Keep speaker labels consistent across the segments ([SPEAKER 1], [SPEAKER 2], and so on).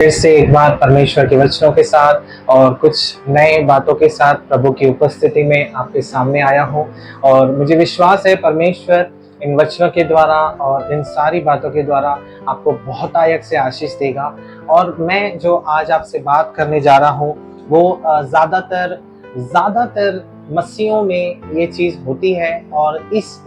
[SPEAKER 1] फिर से एक बार परमेश्वर के वचनों के साथ और कुछ नए बातों के साथ प्रभु की उपस्थिति में आपके सामने आया हूँ। और मुझे विश्वास है परमेश्वर इन वचनों के द्वारा और इन सारी बातों के द्वारा आपको बहुत आयत से आशीष देगा। और मैं जो आज आपसे बात करने जा रहा हूँ वो ज़्यादातर मसीहों में ये चीज़ होती है। और इस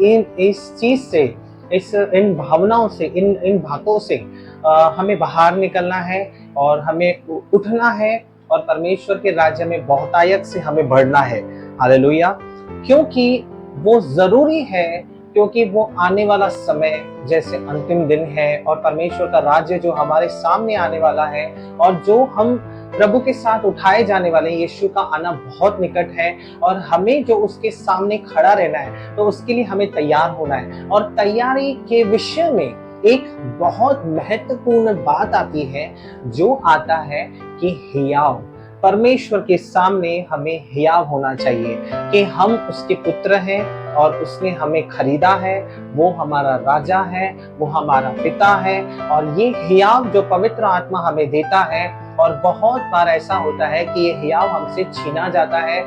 [SPEAKER 1] चीज़ से, इन भावनाओं से, इन बातों से हमें बाहर निकलना है और हमें उठना है और परमेश्वर के राज्य में बहुतायत से हमें बढ़ना है। हालेलुया। क्योंकि वो जरूरी है, क्योंकि वो आने वाला समय जैसे अंतिम दिन है और परमेश्वर का राज्य जो हमारे सामने आने वाला है और जो हम प्रभु के साथ उठाए जाने वाले हैं, यीशु का आना बहुत निकट है। और हमें जो उसके सामने खड़ा रहना है तो उसके लिए हमें तैयार होना है। और तैयारी के विषय में एक बहुत महत्वपूर्ण बात आती है, जो आता है कि हियाव परमेश्वर के सामने हमें हियाव होना चाहिए कि हम उसके पुत्र हैं और उसने हमें खरीदा है। वो हमारा राजा है, वो हमारा पिता है। और ये हियाव जो पवित्र आत्मा हमें देता है, और बहुत बार ऐसा होता है कि ये हियाव हमसे छीना जाता है,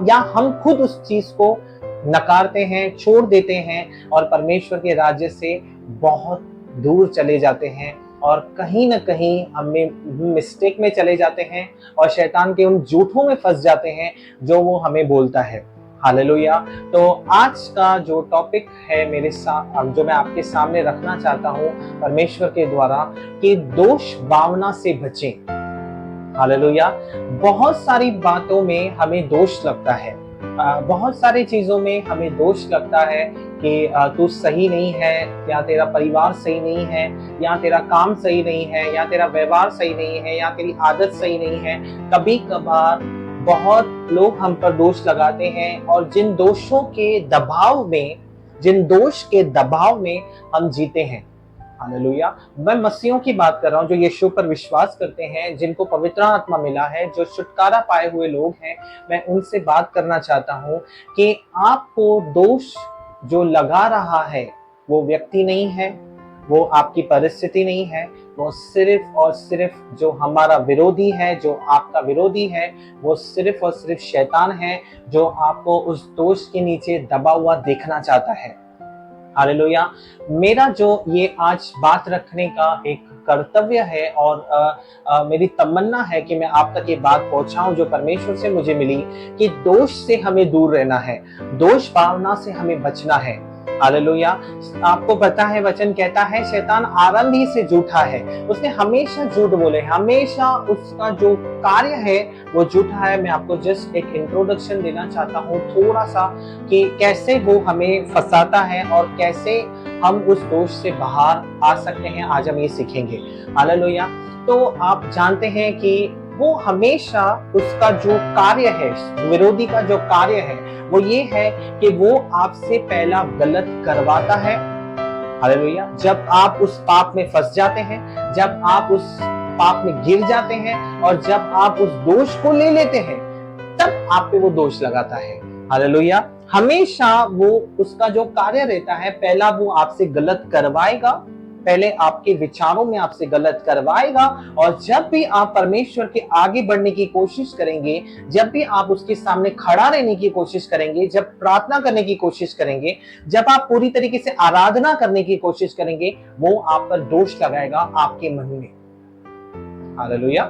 [SPEAKER 1] या हम खुद उस चीज को नकारते हैं, छोड़ देते हैं और परमेश्वर के राज्य से बहुत दूर चले जाते हैं और कहीं ना कहीं हमें मिस्टेक में चले जाते हैं और शैतान के उन झूठों में फंस जाते हैं जो वो हमें बोलता है। हालेलुया। तो आज का जो टॉपिक है मेरे साथ, जो मैं आपके सामने रखना चाहता हूँ परमेश्वर के द्वारा, कि दोष भावना से बचें। हालेलुया। बहुत सारी बातों में हमें दोष लगता है, बहुत सारी चीजों में हमें दोष लगता है कि तू सही नहीं है, या तेरा परिवार सही नहीं है, या तेरा काम सही नहीं है, या तेरा व्यवहार सही नहीं है, या तेरी आदत सही नहीं है। कभी कभार बहुत लोग हम पर दोष लगाते हैं और जिन दोष के दबाव में हम जीते हैं। हालेलुया। मैं मसीहों की बात कर रहा हूँ जो यीशु पर विश्वास करते हैं, जिनको पवित्र आत्मा मिला है, जो छुटकारा पाए हुए लोग हैं। मैं उनसे बात करना चाहता हूँ कि आपको दोष जो लगा रहा है वो व्यक्ति नहीं है, वो आपकी परिस्थिति नहीं है, वो सिर्फ और सिर्फ जो हमारा विरोधी है, जो आपका विरोधी है, वो सिर्फ और सिर्फ शैतान है, जो आपको उस दोष के नीचे दबा हुआ देखना चाहता है। हालेलुया। मेरा जो ये आज बात रखने का एक कर्तव्य है और मेरी तमन्ना है कि मैं आप तक ये बात पहुंचाऊं जो परमेश्वर से मुझे मिली, कि दोष से हमें दूर रहना है, दोष भावना से हमें बचना है। हालेलुया। आपको पता है वचन कहता है शैतान आरंभ ही से झूठा है, उसने हमेशा झूठ बोले, हमेशा उसका जो कार्य है वो झूठा है। मैं आपको जस्ट एक इंट्रोडक्शन देना चाहता हूँ थोड़ा सा, कि कैसे वो हमें फंसाता है और कैसे हम उस दोष से बाहर आ सकते हैं। आज हम ये सीखेंगे। हालेलुया। तो आप जानते हैं कि वो हमेशा उसका जो कार्य है, विरोधी का जो कार्य है वो ये है कि वो आपसे पहला गलत करवाता है। हालेलुया। जब आप उस पाप में फंस जाते हैं, जब आप उस पाप में गिर जाते हैं और जब आप उस दोष को ले लेते हैं, तब आप पे वो दोष लगाता है। हालेलुया। हमेशा वो उसका जो कार्य रहता है, पहला वो आपसे गलत करवाएगा, पहले आपके विचारों में आपसे गलत करवाएगा। और जब भी आप परमेश्वर के आगे बढ़ने की कोशिश करेंगे, जब भी आप उसके सामने खड़ा रहने की कोशिश करेंगे, जब प्रार्थना करने की कोशिश करेंगे, जब आप पूरी तरीके से आराधना करने की कोशिश करेंगे, वो आप पर दोष लगाएगा आपके मन में। हालेलुया।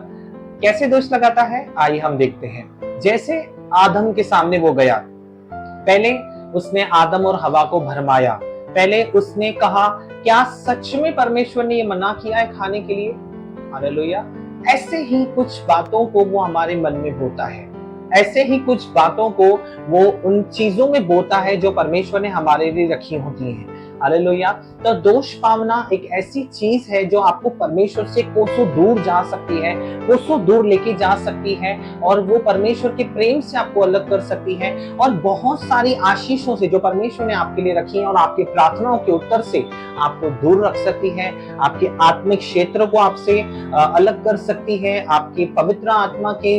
[SPEAKER 1] कैसे दोष लगाता है आइए हम देखते हैं। जैसे आदम के सामने वो गया, पहले उसने आदम और हवा को भरमाया, पहले उसने कहा क्या सच में परमेश्वर ने ये मना किया है खाने के लिए। हालेलुया। ऐसे ही कुछ बातों को वो हमारे मन में बोता है, ऐसे ही कुछ बातों को वो उन चीजों में बोता है जो परमेश्वर ने हमारे लिए रखी होती हैं। हालेलुया। तो दोष पावना एक ऐसी चीज है जो आपको परमेश्वर से कोसों दूर जा सकती है, कोसों दूर लेके जा सकती है, और वो परमेश्वर के प्रेम से आपको अलग कर सकती है और बहुत सारी आशीषों से जो परमेश्वर ने आपके लिए रखी है और आपकी प्रार्थनाओं के उत्तर से आपको दूर रख सकती है, आपके आत्मिक क्षेत्र को आपसे अलग कर सकती है, आपकी पवित्र आत्मा के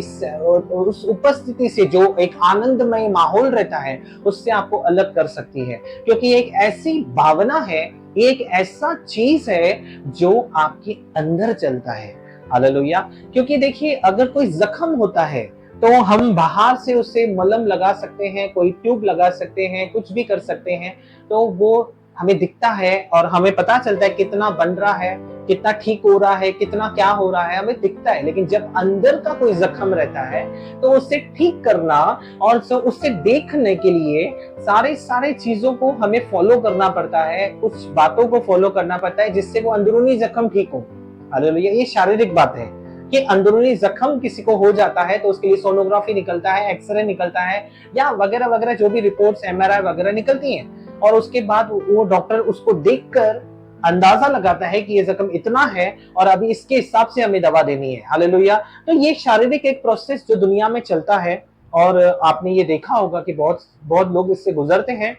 [SPEAKER 1] उस उपस्थिति से जो एक आनंदमय माहौल रहता है उससे आपको अलग कर सकती है। क्योंकि एक ऐसी भावना है, एक ऐसा चीज है जो आपके अंदर चलता है। हालेलुया। क्योंकि देखिए अगर कोई जख्म होता है तो हम बाहर से उसे मलहम लगा सकते हैं, कोई ट्यूब लगा सकते हैं, कुछ भी कर सकते हैं, तो वो हमें दिखता है और हमें पता चलता है कितना बन रहा है, कितना ठीक हो रहा है, कितना क्या हो रहा है, हमें दिखता है। लेकिन जब अंदर का कोई जख्म रहता है तो उसे ठीक करना और उससे देखने के लिए सारे सारे चीजों को हमें फॉलो करना पड़ता है, कुछ बातों को फॉलो करना पड़ता है जिससे वो अंदरूनी जख्म ठीक हो। हालेलुया। ये शारीरिक बात है कि अंदरूनी जख्म किसी को हो जाता है तो उसके लिए सोनोग्राफी निकलता है, एक्सरे निकलता है, या वगैरह वगैरह जो भी रिपोर्ट्स एमआरआई वगैरह निकलती हैं, और उसके बाद वो डॉक्टर उसको देखकर अंदाजा लगाता है कि ये जख्म इतना है और अभी इसके हिसाब से हमें दवा देनी है। हालेलुया। तो ये शारीरिक एक प्रोसेस जो दुनिया में चलता है, और आपने ये देखा होगा कि बहुत बहुत लोग इससे गुजरते हैं।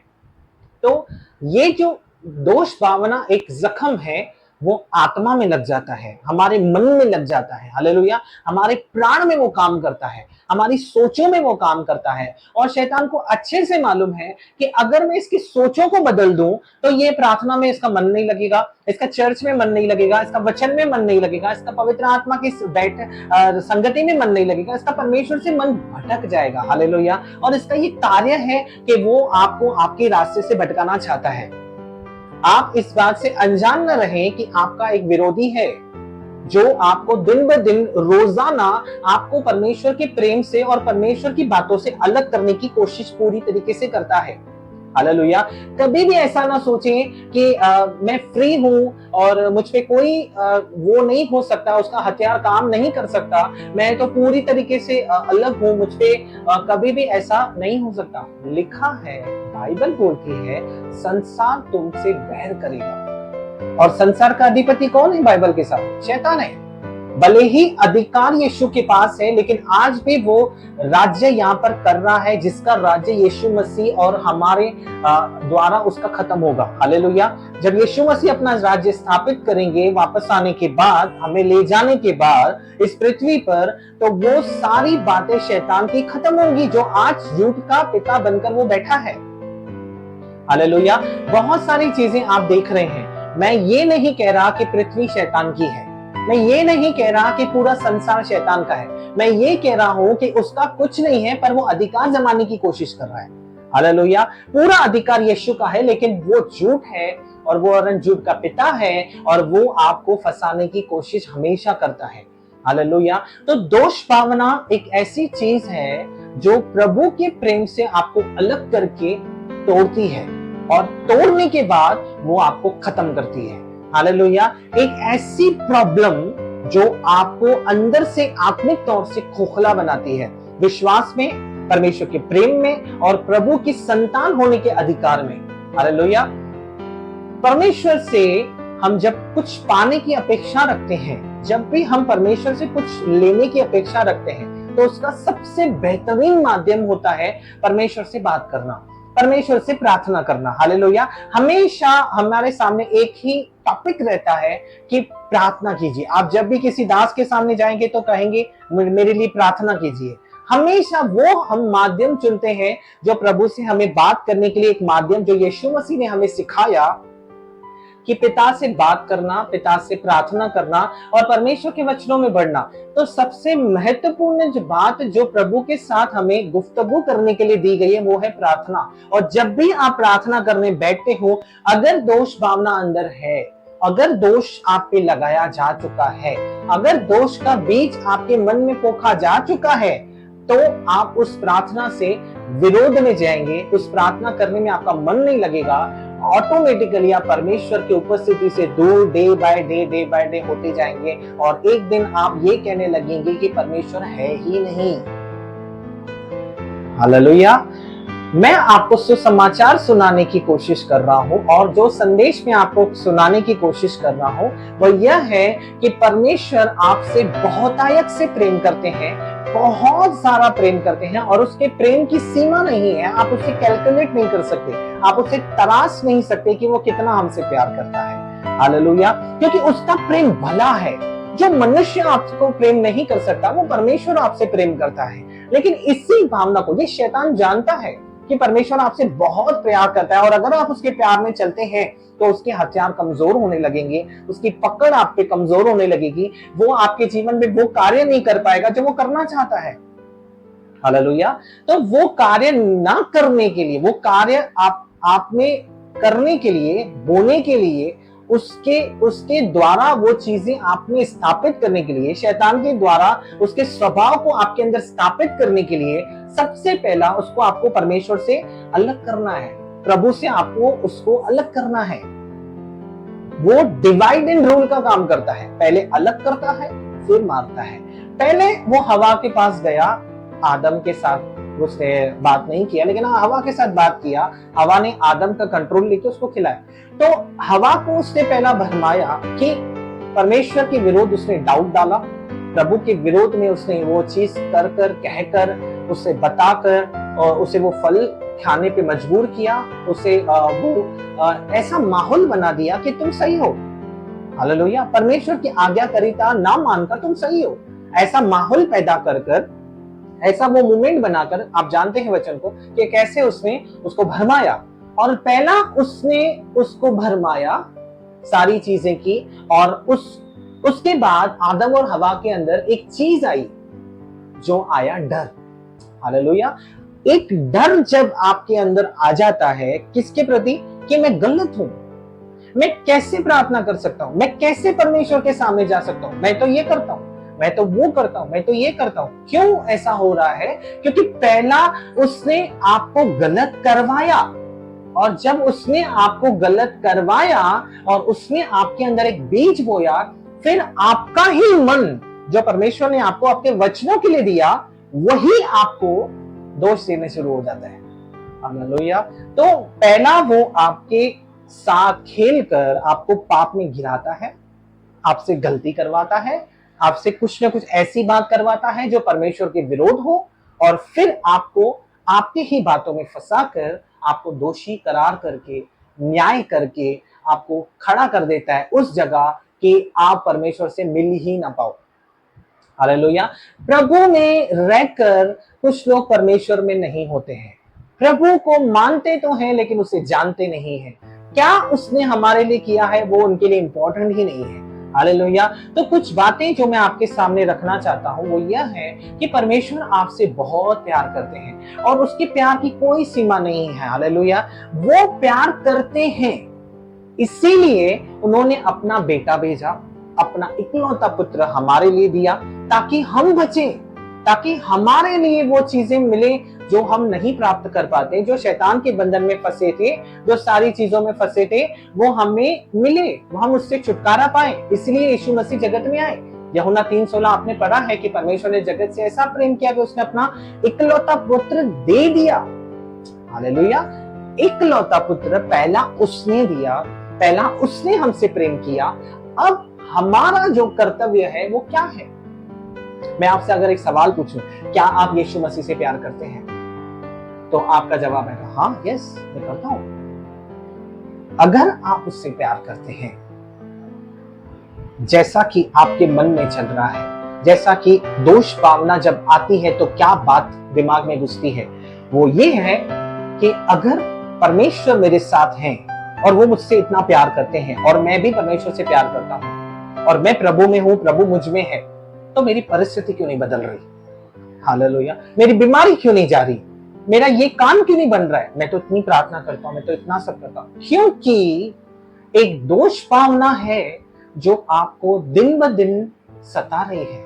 [SPEAKER 1] तो ये जो दोष भावना एक जख्म है, वो आत्मा में लग जाता है, हमारे मन में लग जाता है। हालेलुया। हमारे प्राण में वो काम करता है, हमारी सोचों में वो काम करता है, और शैतान को अच्छे से मालूम है कि अगर मैं इसकी सोचों को बदल दूं तो ये प्रार्थना में इसका मन नहीं लगेगा, इसका चर्च में मन नहीं लगेगा, इसका वचन में मन नहीं लगेगा, इसका पवित्र आत्मा की संगति में मन नहीं लगेगा, इसका परमेश्वर से मन भटक जाएगा। हालेलुया। और इसका ये कार्य है कि वो आपको आपके रास्ते से भटकाना चाहता है। आप इस बात से अनजान न रहें कि आपका एक विरोधी है जो आपको दिन ब दिन रोजाना आपको परमेश्वर के प्रेम से और परमेश्वर की बातों से अलग करने की कोशिश पूरी तरीके से करता है। हालेलुया। कभी भी ऐसा ना सोचें कि मैं फ्री हूं और मुझ पे कोई वो नहीं हो सकता, उसका हथियार काम नहीं कर सकता, मैं तो पूरी तरीके से अलग हूं, मुझ पे कभी भी ऐसा नहीं हो सकता। लिखा है, बाइबल बोलती है, संसार तुमसे बैर करेगा। और संसार का अधिपति कौन है बाइबल के साथ? शैतान है। भले ही अधिकार यीशु के पास है, लेकिन आज भी वो राज्य यहाँ पर कर रहा है, जिसका राज्य यीशु मसीह और हमारे द्वारा उसका खत्म होगा। हालेलुया। जब यीशु मसीह अपना राज्य स्थापित करेंगे वापस आने के बाद, हमें ले जाने के बाद इस पृथ्वी पर, तो वो सारी बातें शैतान की खत्म होंगी जो आज युग का पिता बनकर वो बैठा है। हालेलुया। बहुत सारी चीजें आप देख रहे हैं। मैं ये नहीं कह रहा कि पृथ्वी शैतान की है, मैं ये नहीं कह रहा कि पूरा संसार शैतान का है, मैं ये कह रहा हूं कि उसका कुछ नहीं है, पर वो अधिकार जमाने की कोशिश कर रहा है। हालेलुया। पूरा अधिकार यीशु का है, लेकिन वो झूठ है और वो झूठ का पिता है, और वो आपको फंसाने की कोशिश हमेशा करता है। हालेलुया। तो दोष भावना एक ऐसी चीज है जो प्रभु के प्रेम से आपको अलग करके तोड़ती है, और तोड़ने के बाद वो आपको खत्म करती है। हालेलुया। एक ऐसी प्रॉब्लम जो आपको अंदर से आत्मिक तौर से खोखला बनाती है, विश्वास में, परमेश्वर के प्रेम में और प्रभु की संतान होने के अधिकार में। हालेलुया। परमेश्वर से हम जब कुछ पाने की अपेक्षा रखते हैं, जब भी हम परमेश्वर से कुछ लेने की अपेक्षा रखते हैं, तो उसका सबसे बेहतरीन माध्यम होता है परमेश्वर से बात करना, परमेश्वर से प्रार्थना करना। हालेलुया। हमेशा हमारे सामने एक ही टॉपिक रहता है कि प्रार्थना कीजिए। आप जब भी किसी दास के सामने जाएंगे तो कहेंगे मेरे लिए प्रार्थना कीजिए। हमेशा वो हम माध्यम चुनते हैं जो प्रभु से हमें बात करने के लिए, एक माध्यम जो यीशु मसीह ने हमें सिखाया कि पिता से बात करना, पिता से प्रार्थना करना और परमेश्वर के वचनों में बढ़ना। तो सबसे महत्वपूर्ण जो बात जो प्रभु के साथ हमें गुफ्तगू करने के लिए दी गई है, वो है प्रार्थना। और जब भी आप प्रार्थना करने बैठते हो, अगर दोष भावना अंदर है, अगर दोष आप पे लगाया जा चुका है, अगर दोष का बीज आपके मन में पोखा जा चुका है, तो आप उस प्रार्थना से विरोध में जाएंगे, उस प्रार्थना करने में आपका मन नहीं लगेगा, ऑटोमेटिकली आप परमेश्वर की उपस्थिति से दूर डे बाय डे होते जाएंगे, और एक दिन आप ये कहने लगेंगे कि परमेश्वर है ही नहीं। हालेलुया। मैं आपको सुसमाचार सुनाने की कोशिश कर रहा हूं, और जो संदेश में आपको सुनाने की कोशिश कर रहा हूं वो यह है कि परमेश्वर आपसे बहुतायत से प्रेम करते हैं, बहुत सारा प्रेम करते हैं, और उसके प्रेम की सीमा नहीं है, आप उसे कैलकुलेट नहीं कर सकते, आप उसे तराश नहीं सकते कि वो कितना हमसे प्यार करता है। हालेलुया। क्योंकि उसका प्रेम भला है। जो मनुष्य आपको प्रेम नहीं कर सकता, वो परमेश्वर आपसे प्रेम करता है। लेकिन इसी भावना को ये शैतान जानता है, कि परमेश्वर आपसे बहुत प्यार करता है, और अगर आप उसके प्यार में चलते हैं तो उसके हथियार कमजोर होने लगेंगे, उसकी पकड़ आप पे कमजोर होने लगेगी, वो आपके जीवन में वो कार्य नहीं कर पाएगा जो वो करना चाहता है। हालेलुया। तो वो कार्य ना करने के लिए, वो कार्य आप में करने के लिए, होने के लिए, उसके उसके द्वारा वो चीजें आप में स्थापित करने के लिए, शैतान के द्वारा उसके स्वभाव को आपके अंदर स्थापित करने के लिए, सबसे पहला उसको आपको परमेश्वर से अलग करना है, प्रभु से आपको उसको अलग करना है। वो डिवाइड एंड रूल का काम करता है, पहले अलग करता है फिर मारता है। पहले वो हवा के पास गया, आदम के साथ उसने बात नहीं किया, लेकिन हवा के साथ बात किया, हवा ने आदम का कंट्रोल लेके उसको खिलाया। तो हवा को उसने पहला भरमाया कि परमेश्वर के विरोध उसने डाउट डाला, प्रभु के विरोध में उसने वो चीज कर कर कहकर, उसे बताकर, और उसे वो फल खाने पे मजबूर किया, उसे ऐसा माहौल बना दिया कि तुम सही हो। हालेलुया। परमेश्वर की आज्ञाकारिता ना मानकर तुम सही हो, ऐसा माहौल पैदा कर कर, ऐसा वो मूवमेंट बनाकर, आप जानते हैं वचन को कि कैसे उसने उसको भरमाया। और पहला उसने उसको भरमाया, सारी चीजें की, और उसके बाद आदम और हवा के अंदर एक चीज आई, जो आया डर। हालेलुया। एक डर जब आपके अंदर आ जाता है, किसके प्रति? कि मैं गलत हूं, मैं कैसे प्रार्थना कर सकता हूं, मैं कैसे परमेश्वर के सामने जा सकता हूं, मैं तो ये करता हूं, मैं तो वो करता हूं, मैं तो ये करता हूं। क्यों ऐसा हो रहा है? क्योंकि पहला उसने आपको गलत करवाया, और जब उसने आपको गलत करवाया और उसने आपके अंदर एक बीज बोया, फिर आपका ही मन, जो परमेश्वर ने आपको आपके वचनों के लिए दिया, वही आपको दोष देने शुरू हो जाता है। हालेलुया। तो पहला वो आपके साथ खेलकर आपको पाप में गिराता है, आपसे गलती करवाता है, आपसे कुछ ना कुछ ऐसी बात करवाता है जो परमेश्वर के विरोध हो, और फिर आपको आपकी ही बातों में फंसाकर आपको दोषी करार करके, न्याय करके आपको खड़ा कर देता है उस जगह कि आप परमेश्वर से मिल ही ना पाओ। हालेलुया। प्रभु में रहकर कुछ लोग परमेश्वर में नहीं होते हैं, प्रभु को मानते तो हैं लेकिन उसे जानते नहीं हैं। क्या उसने हमारे लिए किया है वो उनके लिए इंपॉर्टेंट ही नहीं है। हालेलुया। तो कुछ बातें जो मैं आपके सामने रखना चाहता हूं वो यह है कि परमेश्वर आपसे बहुत प्यार करते हैं, और उसके प्यार की कोई सीमा नहीं है। हालेलुया। वो प्यार करते हैं, इसीलिए उन्होंने अपना बेटा भेजा, अपना इकलौता पुत्र हमारे लिए दिया, ताकि हम बचें, ताकि हमारे लिए वो चीजें मिले जो हम नहीं प्राप्त कर पाते, जो शैतान के बंधन में फंसे थे, जो सारी चीजों में फंसे थे, वो हमें मिले, वो हम उससे छुटकारा पाए। इसलिए यीशु मसीह जगत में आए। यूहन्ना 3:16 आपने पढ़ा है कि परमेश्वर ने जगत से ऐसा प्रेम किया कि उसने अपना इकलौता पुत्र दे दिया। हालेलुया। इकलौता पुत्र पहला उसने दिया, पहला उसने हमसे प्रेम किया। अब हमारा जो कर्तव्य है वो क्या है? मैं आपसे अगर एक सवाल पूछूं, क्या आप यीशु मसीह से प्यार करते हैं? तो आपका जवाब है हाँ, यस, मैं करता हूं। अगर आप उससे प्यार करते हैं, जैसा कि आपके मन में चल रहा है, जैसा कि दोष भावना जब आती है तो क्या बात दिमाग में घुसती है, वो ये है कि अगर परमेश्वर मेरे साथ हैं और वो मुझसे इतना प्यार करते हैं, और मैं भी परमेश्वर से प्यार करता हूं, और मैं प्रभु में हूं, प्रभु मुझ में है, तो मेरी परिस्थिति क्यों नहीं बदल रही? हालेलुया। मेरी बीमारी क्यों नहीं जा रही? मेरा ये काम क्यों नहीं बन रहा है? मैं तो इतनी प्रार्थना करता हूं, मैं तो इतना सब करता हूं। क्योंकि एक दोष भावना है जो आपको दिन ब दिन सता रही है।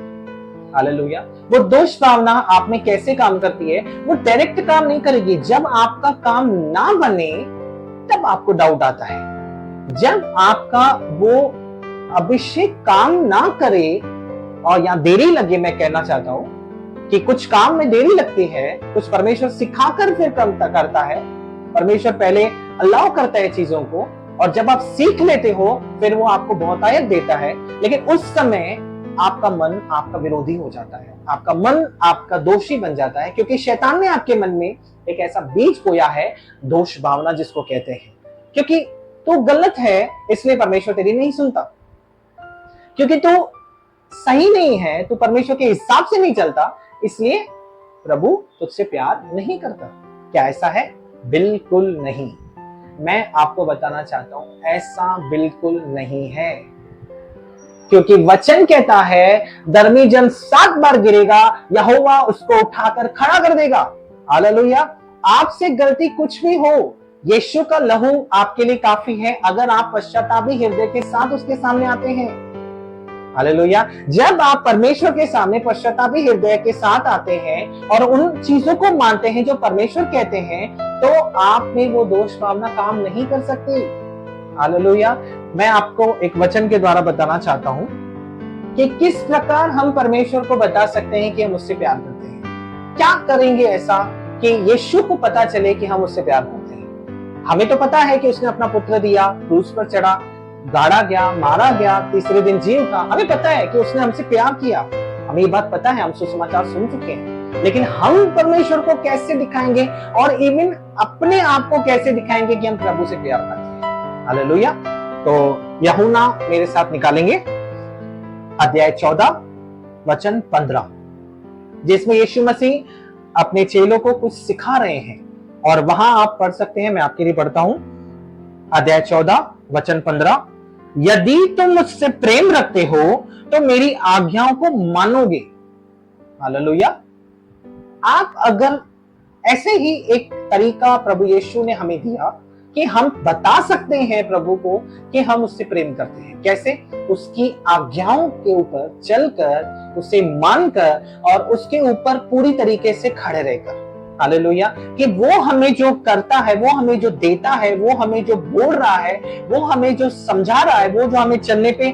[SPEAKER 1] हालेलुया। वो दोष भावना आप में कैसे काम करती है? वो डायरेक्ट काम नहीं करेगी। जब आपका काम ना बने तब आपको डाउट आता है। जब आपका वो अभिषेक काम ना करे, और यहां देरी लगे, मैं कहना चाहता हूं कि कुछ काम में देरी लगती है, कुछ परमेश्वर सिखाकर फिर करता है। परमेश्वर पहले अलाउ करता है चीजों को, और जब आप सीख लेते हो फिर वो आपको बहुतायत देता है, लेकिन उस समय आपका मन आपका विरोधी हो जाता है, आपका मन आपका दोषी बन जाता है, क्योंकि शैतान ने आपके मन में एक ऐसा बीज बोया है, दोष भावना जिसको कहते हैं। क्योंकि तू गलत है इसलिए परमेश्वर तेरी नहीं सुनता, क्योंकि तू सही नहीं है, तू परमेश्वर के हिसाब से नहीं चलता, इसलिए प्रभु तुझसे प्यार नहीं करता। क्या ऐसा है? बिल्कुल नहीं। मैं आपको बताना चाहता हूं, ऐसा बिल्कुल नहीं है। क्योंकि वचन कहता है धर्मी जन 7 बार गिरेगा, यहोवा उसको उठाकर खड़ा कर देगा। हालेलुया। आपसे गलती कुछ भी हो, यीशु का लहू आपके लिए काफी है अगर आप पश्चातापी हृदय के साथ उसके सामने आते हैं। हालेलुया। जब आप परमेश्वर के सामने पश्चातापी हृदय के साथ आते हैं और उन चीजों को मानते हैं जो परमेश्वर कहते हैं, तो आप में वो दोष भावना काम नहीं कर सकती। हालेलुया। मैं आपको एक वचन के द्वारा बताना चाहता हूं कि किस प्रकार हम परमेश्वर को बता सकते हैं कि हम उससे प्यार करते हैं। क्या करेंगे ऐसा कि यीशु को पता चले कि हम उससे प्यार करते हैं। हमें तो पता है कि उसने अपना पुत्र दिया, क्रूस पर चढ़ा, गाड़ा गया, मारा गया, तीसरे दिन जी उठा। हमें पता है कि उसने हमसे प्यार किया। हमें ये बात पता है, हम सुसमाचार सुन चुके हैं। लेकिन हम परमेश्वर को कैसे दिखाएंगे और इवन अपने आप को कैसे दिखाएंगे कि हम प्रभु से प्यार करते हैं। हालेलुया। तो यूहन्ना मेरे साथ निकालेंगे अध्याय 14 वचन 15, जिसमें यीशु मसीह अपने चेलों को कुछ सिखा रहे हैं और वहां आप पढ़ सकते हैं। मैं आपके लिए पढ़ता हूं अध्याय 14 वचन 15। यदि तुम मुझसे प्रेम रखते हो तो मेरी आज्ञाओं को मानोगे। हालेलुया। आप अगर ऐसे ही एक तरीका प्रभु यीशु ने हमें दिया कि हम बता सकते हैं प्रभु को कि हम उससे प्रेम करते हैं। कैसे? उसकी आज्ञाओं के ऊपर चलकर, उसे मानकर और उसके ऊपर पूरी तरीके से खड़े रहकर। हालेलुया। कि वो हमें जो करता है, वो हमें जो देता है, वो हमें जो बोल रहा है, वो हमें जो समझा रहा है, वो जो हमें चलने पे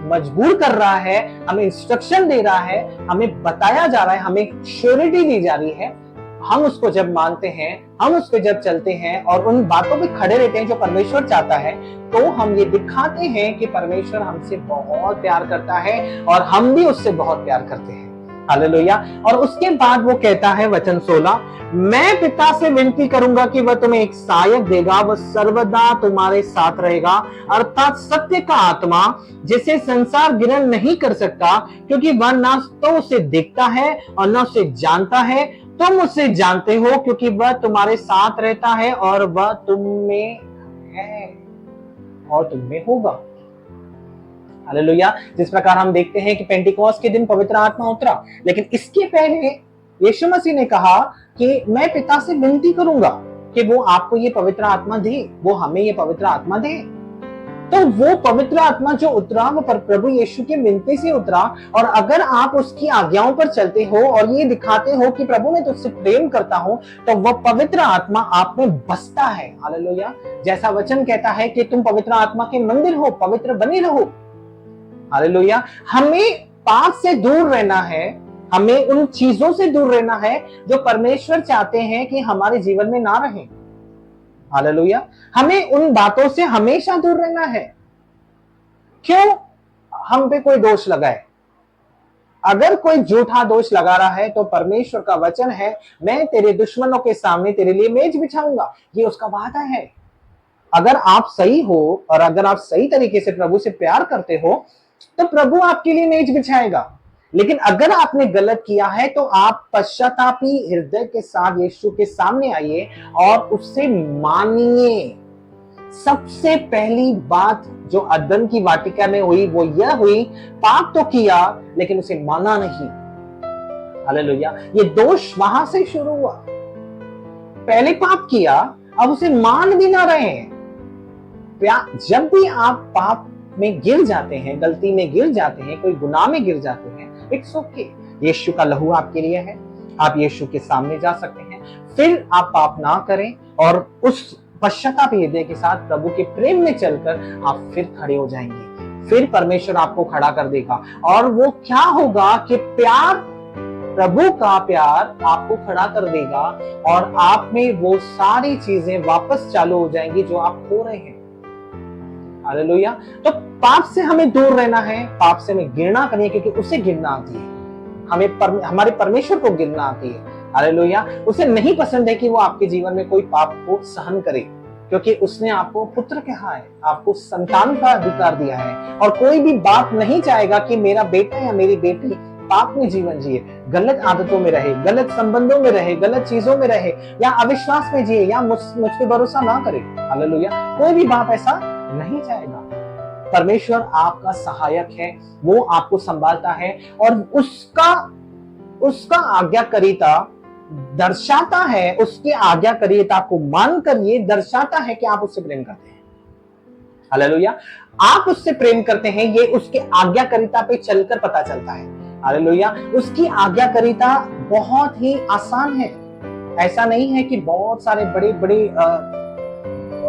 [SPEAKER 1] मजबूर कर रहा है, हमें इंस्ट्रक्शन दे रहा है, हमें बताया जा रहा है, हमें श्योरिटी दी जा रही है, हम उसको जब मानते हैं, हम उस पर जब चलते हैं और उन बातों पे खड़े रहते हैं जो परमेश्वर चाहता है, तो हम ये दिखाते हैं कि परमेश्वर हमसे बहुत प्यार करता है और हम भी उससे बहुत प्यार करते हैं। हालेलुया। और उसके बाद वो कहता है वचन 16, मैं पिता से विनती करूंगा कि वह तुम्हें एक सहायक देगा, वह सर्वदा तुम्हारे साथ रहेगा, अर्थात सत्य का आत्मा, जिसे संसार ग्रहण नहीं कर सकता, क्योंकि वह ना तो उसे देखता है और ना उसे जानता है। तुम उसे जानते हो क्योंकि वह तुम्हारे साथ रहता है और वह तुम में है और तुम में होगा। हालेलुया। जिस प्रकार हम देखते हैं कि पेंटिकोस्ट के दिन पवित्र आत्मा उतरा, लेकिन इसके पहले यीशु मसीह ने कहा कि मैं पिता से विनती करूंगा कि वो आपको ये पवित्र आत्मा दे, वो हमें ये पवित्र आत्मा दे। तो वो पवित्र आत्मा जो उतरा वो प्रभु यीशु की विनती से उतरा। और अगर आप उसकी आज्ञाओं पर चलते हो और ये दिखाते हो कि प्रभु मैं तुझसे प्रेम करता हूं, तो वह पवित्र आत्मा आप में बसता है। हालेलुया। जैसा वचन कहता है कि तुम पवित्र आत्मा के मंदिर हो, पवित्र बने रहो। हालेलुया। हमें पाप से दूर रहना है, हमें उन चीजों से दूर रहना है जो परमेश्वर चाहते हैं कि हमारे जीवन में ना रहें। हालेलुया। हमें उन बातों से हमेशा दूर रहना है। क्यों हम पे कोई दोष लगाए? अगर कोई झूठा दोष लगा रहा है तो परमेश्वर का वचन है, मैं तेरे दुश्मनों के सामने तेरे लिए मेज बिछाऊंगा। ये उसका वादा है। अगर आप सही हो और अगर आप सही तरीके से प्रभु से प्यार करते हो, तो प्रभु आपके लिए मेज बिछाएगा। लेकिन अगर आपने गलत किया है तो आप पश्चातापी हृदय के साथ यीशु के सामने आइए और उससे मानिए। सबसे पहली बात जो अदन की वाटिका में हुई वो यह हुई, पाप तो किया लेकिन उसे माना नहीं। हालेलुया। ये दोष वहां से शुरू हुआ। पहले पाप किया, अब उसे मान भी ना रहे हैं। जब भी आप पाप में गिर जाते हैं, गलती में गिर जाते हैं, कोई गुनाह में गिर जाते हैं, इट्स ओके। यीशु का लहू आपके लिए है, आप यीशु के सामने जा सकते हैं। फिर आप पाप ना करें और उस पश्चाताप हृदय के साथ प्रभु के प्रेम में चलकर आप फिर खड़े हो जाएंगे। फिर परमेश्वर आपको खड़ा कर देगा और वो क्या होगा कि प्यार, प्रभु का प्यार आपको खड़ा कर देगा और आप में वो सारी चीजें वापस चालू हो जाएंगी जो आप खो रहे हैं। हालेलुया। तो पाप से हमें दूर रहना है, पाप से हमें घृणा करनी है, क्योंकि उसे घृणा आती है। हमें हमारे परमेश्वर को घृणा आती है। हालेलुया। उसे नहीं पसंद है कि वो आपके जीवन में कोई पाप को सहन करे, क्योंकि उसने आपको पुत्र कहा है, आपको संतान का अधिकार दिया है और कोई भी बाप नहीं चाहेगा कि मेरा बेटा या मेरी बेटी पाप में जीवन जिए, गलत आदतों में रहे, गलत संबंधों में रहे, गलत चीजों में रहे, या अविश्वास में जिए, या मुझ पे भरोसा ना करे। हालेलुया। कोई भी बाप ऐसा नहीं चाहेगा। परमेश्वर आपका सहायक है, वो आपको संभालता है, और उसका आज्ञाकारिता दर्शाता है, उसकी आज्ञाकारिता को मानकर ये दर्शाता है कि आप उससे प्रेम करते हैं। हालेलुया। आप उससे प्रेम करते हैं, ये उसके आज्ञाकारिता पे चलकर पता चलता है। हालेलुया। उसकी आज्ञाकारिता बहुत ही आसान है। ऐसा नहीं है कि बहुत सारे बड़े बड़े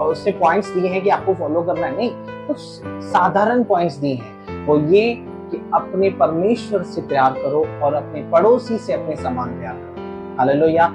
[SPEAKER 1] उसने पॉइंट्स दिए हैं कि आपको फॉलो करना है, नहीं, कुछ साधारण पॉइंट्स दिए हैं। वो ये कि अपने परमेश्वर से प्यार करो और अपने पड़ोसी से अपने समान प्यार करो। हालेलुया।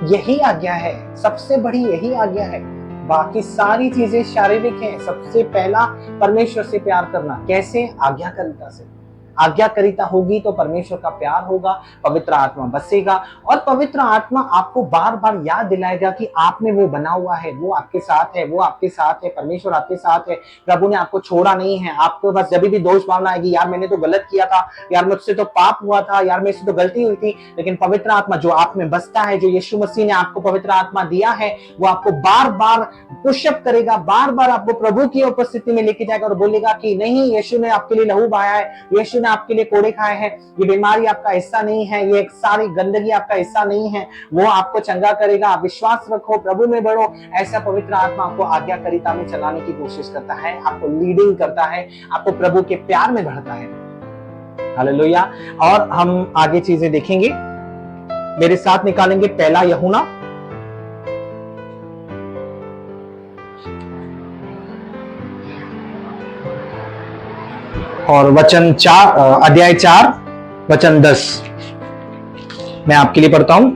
[SPEAKER 1] यही आज्ञा है, सबसे बड़ी यही आज्ञा है। बाकी सारी चीजें शारीरिक हैं। सबसे पहला परमेश्वर से प्यार करना कैसे? आज्ञाकारिता से। आज्ञाकारिता होगी तो परमेश्वर का प्यार होगा, पवित्र आत्मा बसेगा, और पवित्र आत्मा आपको बार बार याद दिलाएगा कि आपने वो बना हुआ है, वो आपके साथ है, वो आपके साथ है, परमेश्वर आपके साथ है, प्रभु ने आपको छोड़ा नहीं है। आपको बस जब भी दोष भावना आएगी, यार मैंने तो गलत किया था, यार मुझसे तो पाप हुआ था, यार मेरे से तो गलती हुई थी, लेकिन पवित्र आत्मा जो आप में बसता है, जो यीशु मसीह ने आपको पवित्र आत्मा दिया है, वो आपको बार बार पुशअप करेगा, बार बार आपको प्रभु की उपस्थिति में लेके जाएगा और बोलेगा कि नहीं, यीशु ने आपके लिए लहू बहाया है, यीशु ने आपके लिए कोड़े खाए हैं, ये बीमारी आपका हिस्सा नहीं है, ये सारी गंदगी आपका हिस्सा नहीं है, वो आपको चंगा करेगा। विश्वास रखो, प्रभु में बढ़ो। ऐसा पवित्र आत्मा आपको आज्ञाकारिता में चलाने की कोशिश करता है, आपको लीडिंग करता है, आपको प्रभु के प्यार में बढ़ता है। हालेलुया। और हम आगे चीजें देखेंगे। मेरे साथ निकालेंगे पहला यूहन्ना और वचन 4, अध्याय 4 वचन 10 मैं आपके लिए पढ़ता हूं।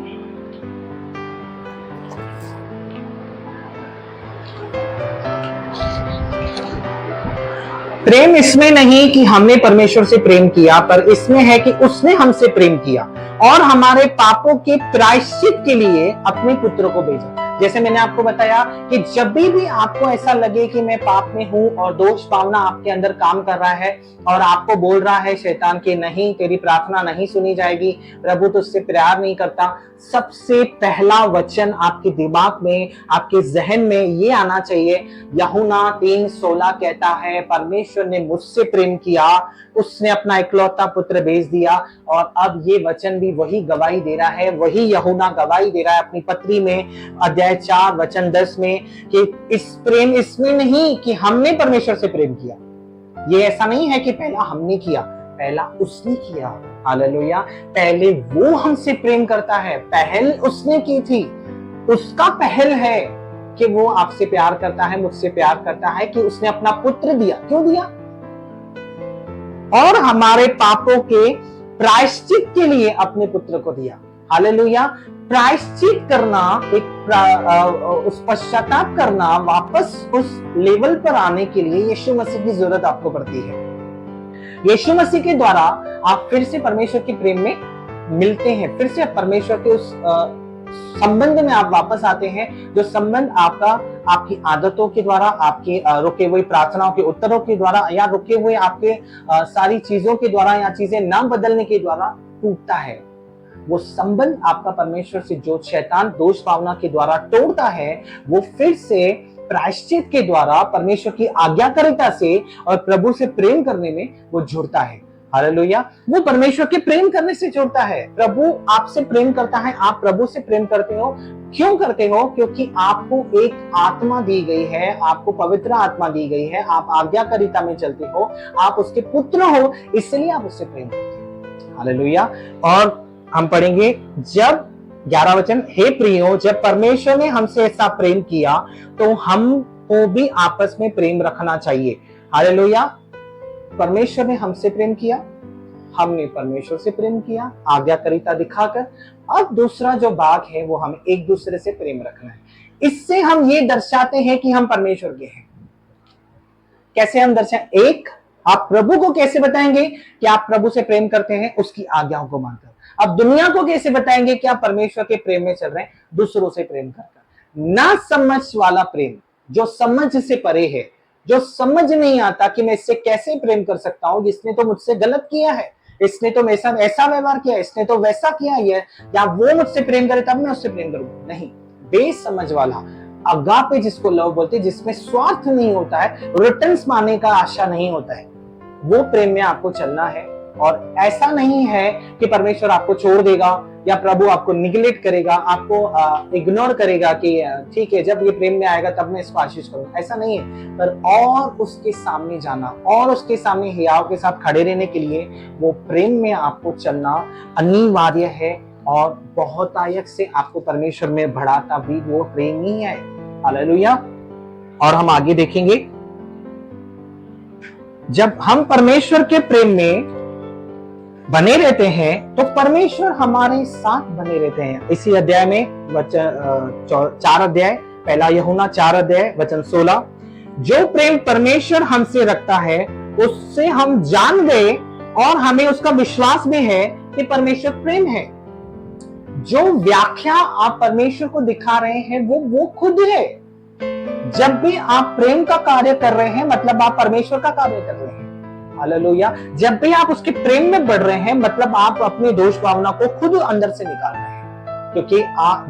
[SPEAKER 1] प्रेम इसमें नहीं कि हमने परमेश्वर से प्रेम किया, पर इसमें है कि उसने हमसे प्रेम किया और हमारे पापों के प्रायश्चित के लिए अपने पुत्र को भेजा। जैसे मैंने आपको बताया कि जब भी आपको ऐसा लगे कि मैं पाप में हूं और दोष भावना आपके अंदर काम कर रहा है और आपको बोल रहा है शैतान कि नहीं, तेरी प्रार्थना नहीं सुनी जाएगी, प्रभु तुझसे प्यार नहीं करता, सबसे पहला वचन आपके दिमाग में, आपके जहन में ये आना चाहिए। यूहन्ना 3:16 कहता है, परमेश्वर ने मुझसे प्रेम किया, उसने अपना इकलौता पुत्र भेज दिया। और अब ये वचन भी वही गवाही दे रहा है, वही यूहन्ना गवाही दे रहा है अपनी पत्री में अध्याय 4 वचन 10 में कि इस प्रेम इसमें नहीं कि हमने परमेश्वर से प्रेम किया। ये ऐसा नहीं है कि पहला हमने किया, पहला उसने किया। हालेलुया। पहले वो हमसे प्रेम करता है, पहल उसने की थी, उसका पहल है कि वो आपसे प्यार करता है, मुझसे प्यार करता है, कि उसने अपना पुत्र दिया। क्यों दिया? और हमारे पापों के प्रायश्चित के लिए अपने पुत्र को दिया। हालेलुया। प्रायश्चित करना, उस पश्चाताप करना, वापस उस लेवल पर आने के लिए यीशु मसीह की जरूरत आपको पड़ती है। यीशु मसीह के द्वारा आप फिर से परमेश्वर के प्रेम में मिलते हैं, फिर से परमेश्वर के उस संबंध में आप वापस आते हैं, जो संबंध आपकी आदतों के द्वारा, आपके रुके हुए प्रार्थनाओं के उत्तरों के द्वारा, या रुके हुए आपके सारी चीजों के द्वारा, या चीजें न बदलने के द्वारा टूटता है। वो संबंध आपका परमेश्वर से जो शैतान दोष भावना के द्वारा तोड़ता है, वो फिर से प्रायश्चित के द्वारा, परमेश्वर की आज्ञाकारिता से और प्रभु से प्रेम करने में वो जुड़ता है। हालेलुया। वो परमेश्वर के प्रेम करने से जुड़ता है। प्रभु आपसे प्रेम करता है, आप प्रभु से प्रेम करते हो। क्यों करते हो? क्योंकि आपको एक आत्मा दी गई है, आपको पवित्र आत्मा दी गई है, आप आज्ञाकारिता में चलते हो, आप उसके पुत्र हो, इसलिए आप उससे प्रेम करते हो। हालेलुया। और हम पढ़ेंगे जब 11 वचन, हे प्रियो, जब परमेश्वर ने हमसे ऐसा प्रेम किया तो हमको भी आपस में प्रेम रखना चाहिए। हालेलुया। परमेश्वर ने हमसे प्रेम किया, हमने परमेश्वर से प्रेम किया आज्ञाकारिता दिखाकर। अब दूसरा जो भाग है वो हमें एक दूसरे से प्रेम रखना है। इससे हम ये दर्शाते हैं कि हम परमेश्वर के हैं। कैसे हम दर्शाएं? एक, आप प्रभु को कैसे बताएंगे कि आप प्रभु से प्रेम करते हैं? उसकी आज्ञाओं को मानकर। अब दुनिया को कैसे बताएंगे कि आप परमेश्वर के प्रेम में चल रहे हैं? दूसरों से प्रेम करकर। ना समझ वाला प्रेम, जो समझ से परे है, जो समझ नहीं आता कि मैं इससे कैसे प्रेम कर सकता हूं, जिसने तो मुझसे गलत किया है, इसने तो मेरे साथ ऐसा व्यवहार किया, इसने तो वैसा किया, ये या वो मुझसे प्रेम करे तब मैं उससे प्रेम करूं। नहीं, बेसमझ वाला अगापे जिसको लव बोलते हैं, जिसमें स्वार्थ नहीं होता है, रिटर्न्स पाने का आशा नहीं होता है, वो प्रेम में आपको चलना है। और ऐसा नहीं है कि परमेश्वर आपको छोड़ देगा या प्रभु आपको निगलेक्ट करेगा, आपको इग्नोर करेगा कि ठीक है जब ये प्रेम में आएगा तब मैं इसको आशीष करूंगा, ऐसा नहीं है। पर और उसके सामने जाना और उसके सामने हियाव के साथ खड़े रहने के लिए वो प्रेम में आपको चलना अनिवार्य है। और बहुतायत से आपको परमेश्वर में बढ़ाता भी वो प्रेम ही है। हालेलुया। और हम आगे देखेंगे, जब हम परमेश्वर के प्रेम में बने रहते हैं तो परमेश्वर हमारे साथ बने रहते हैं। इसी अध्याय में वचन 4 अध्याय, पहला यूहन्ना 4 अध्याय वचन 16, जो प्रेम परमेश्वर हमसे रखता है उससे हम जान गए और हमें उसका विश्वास भी है कि परमेश्वर प्रेम है। जो व्याख्या आप परमेश्वर को दिखा रहे हैं वो खुद है। जब भी आप प्रेम का कार्य कर रहे हैं मतलब आप परमेश्वर का कार्य कर रहे हैं। हालेलुया। जब भी आप उसके प्रेम में बढ़ रहे हैं मतलब आप अपनी दोष भावना को खुद अंदर से निकाल रहे हैं। क्योंकि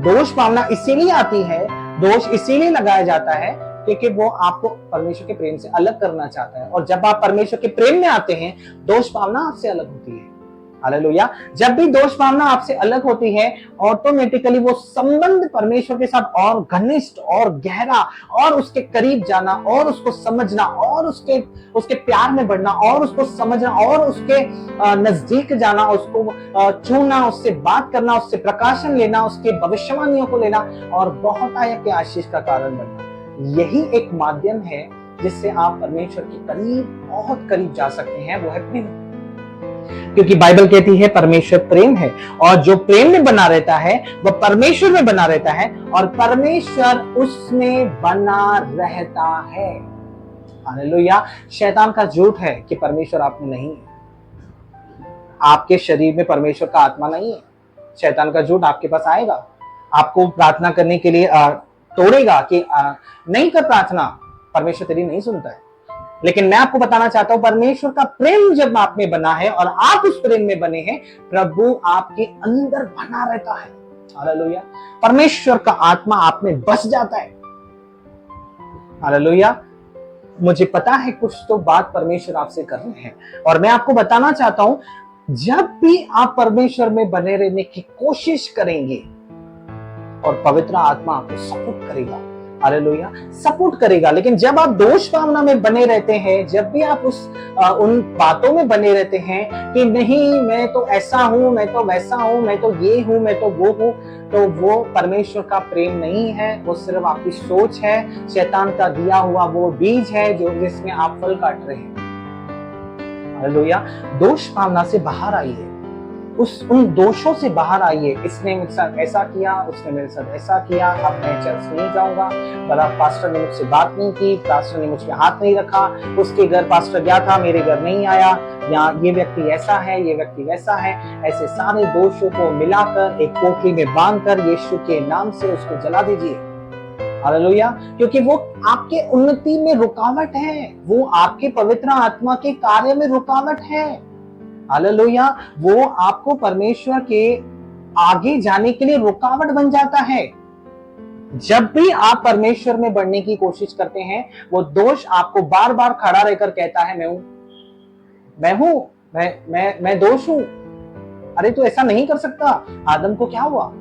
[SPEAKER 1] दोष भावना इसीलिए आती है, दोष इसीलिए लगाया जाता है क्योंकि वो आपको परमेश्वर के प्रेम से अलग करना चाहता है। और जब आप परमेश्वर के प्रेम में आते हैं दोष भावना आपसे अलग होती है। हालेलुया। जब भी दोष भावना आपसे अलग होती है ऑटोमेटिकली वो संबंध परमेश्वर के साथ और घनिष्ठ और गहरा और उसके करीब जाना और उसको समझना और उसके प्यार में बढ़ना और उसको समझना और उसके नजदीक जाना, उसको छूना, उससे बात करना, उससे प्रकाशन लेना, उसके भविष्यवाणियों को लेना और बहुतायत के आशीष का कारण बनना, यही एक माध्यम है जिससे आप परमेश्वर के करीब, बहुत करीब जा सकते हैं। वो है प्रेम। क्योंकि बाइबल कहती है परमेश्वर प्रेम है और जो प्रेम में बना रहता है वह परमेश्वर में बना रहता है और परमेश्वर उसमें बना रहता है। हालेलुया। शैतान का झूठ है कि परमेश्वर आप में नहीं है। आपके शरीर में परमेश्वर का आत्मा नहीं है। शैतान का झूठ आपके पास आएगा, आपको प्रार्थना करने के लिए तोड़ेगा कि नहीं कर प्रार्थना, परमेश्वर तेरी नहीं सुनता है। लेकिन मैं आपको बताना चाहता हूं परमेश्वर का प्रेम जब आप में बना है और आप उस प्रेम में बने हैं, प्रभु आपके अंदर बना रहता है। हालेलुया। परमेश्वर का आत्मा आप में बस जाता है। हालेलुया। मुझे पता है कुछ तो बात परमेश्वर आपसे कर रहे हैं और मैं आपको बताना चाहता हूं जब भी आप परमेश्वर में बने रहने की कोशिश करेंगे और पवित्र आत्मा आपको सपोर्ट करेगा, हालेलुया, सपोर्ट करेगा। लेकिन जब आप दोष भावना में बने रहते हैं, जब भी आप उन बातों में बने रहते हैं कि नहीं मैं तो ऐसा हूं, मैं तो वैसा हूं, मैं तो ये हूं, मैं तो वो हूं, तो वो परमेश्वर का प्रेम नहीं है, वो सिर्फ आपकी सोच है, शैतान का दिया हुआ वो बीज है जो जिसमें आप फल काट रहे हैं। हालेलुया। दोष भावना से बाहर आइए, उन दोषों से बाहर आइए। इसने मेरे साथ ऐसा किया, उसने मेरे साथ ऐसा किया, अब मैं चर्च नहीं जाऊंगा, भला पास्टर ने मुझसे बात नहीं की, पास्टर ने मुझ पे हाथ नहीं रखा, उसके घर पास्टर गया था मेरे घर नहीं आया, या ये व्यक्ति ऐसा है, ये व्यक्ति वैसा है। ऐसे सारे दोषों को मिलाकर एक पोटली में बांधकर यीशु के नाम से उसको जला दीजिए। हालेलुया। क्योंकि वो आपके उन्नति में रुकावट है, वो आपके पवित्र आत्मा के कार्य में रुकावट है। हालेलुया। वो आपको परमेश्वर के आगे जाने के लिए रुकावट बन जाता है। जब भी आप परमेश्वर में बढ़ने की कोशिश करते हैं वो दोष आपको बार बार खड़ा रहकर कहता है मैं दोष हूं। अरे तू ऐसा नहीं कर सकता। आदम को क्या हुआ?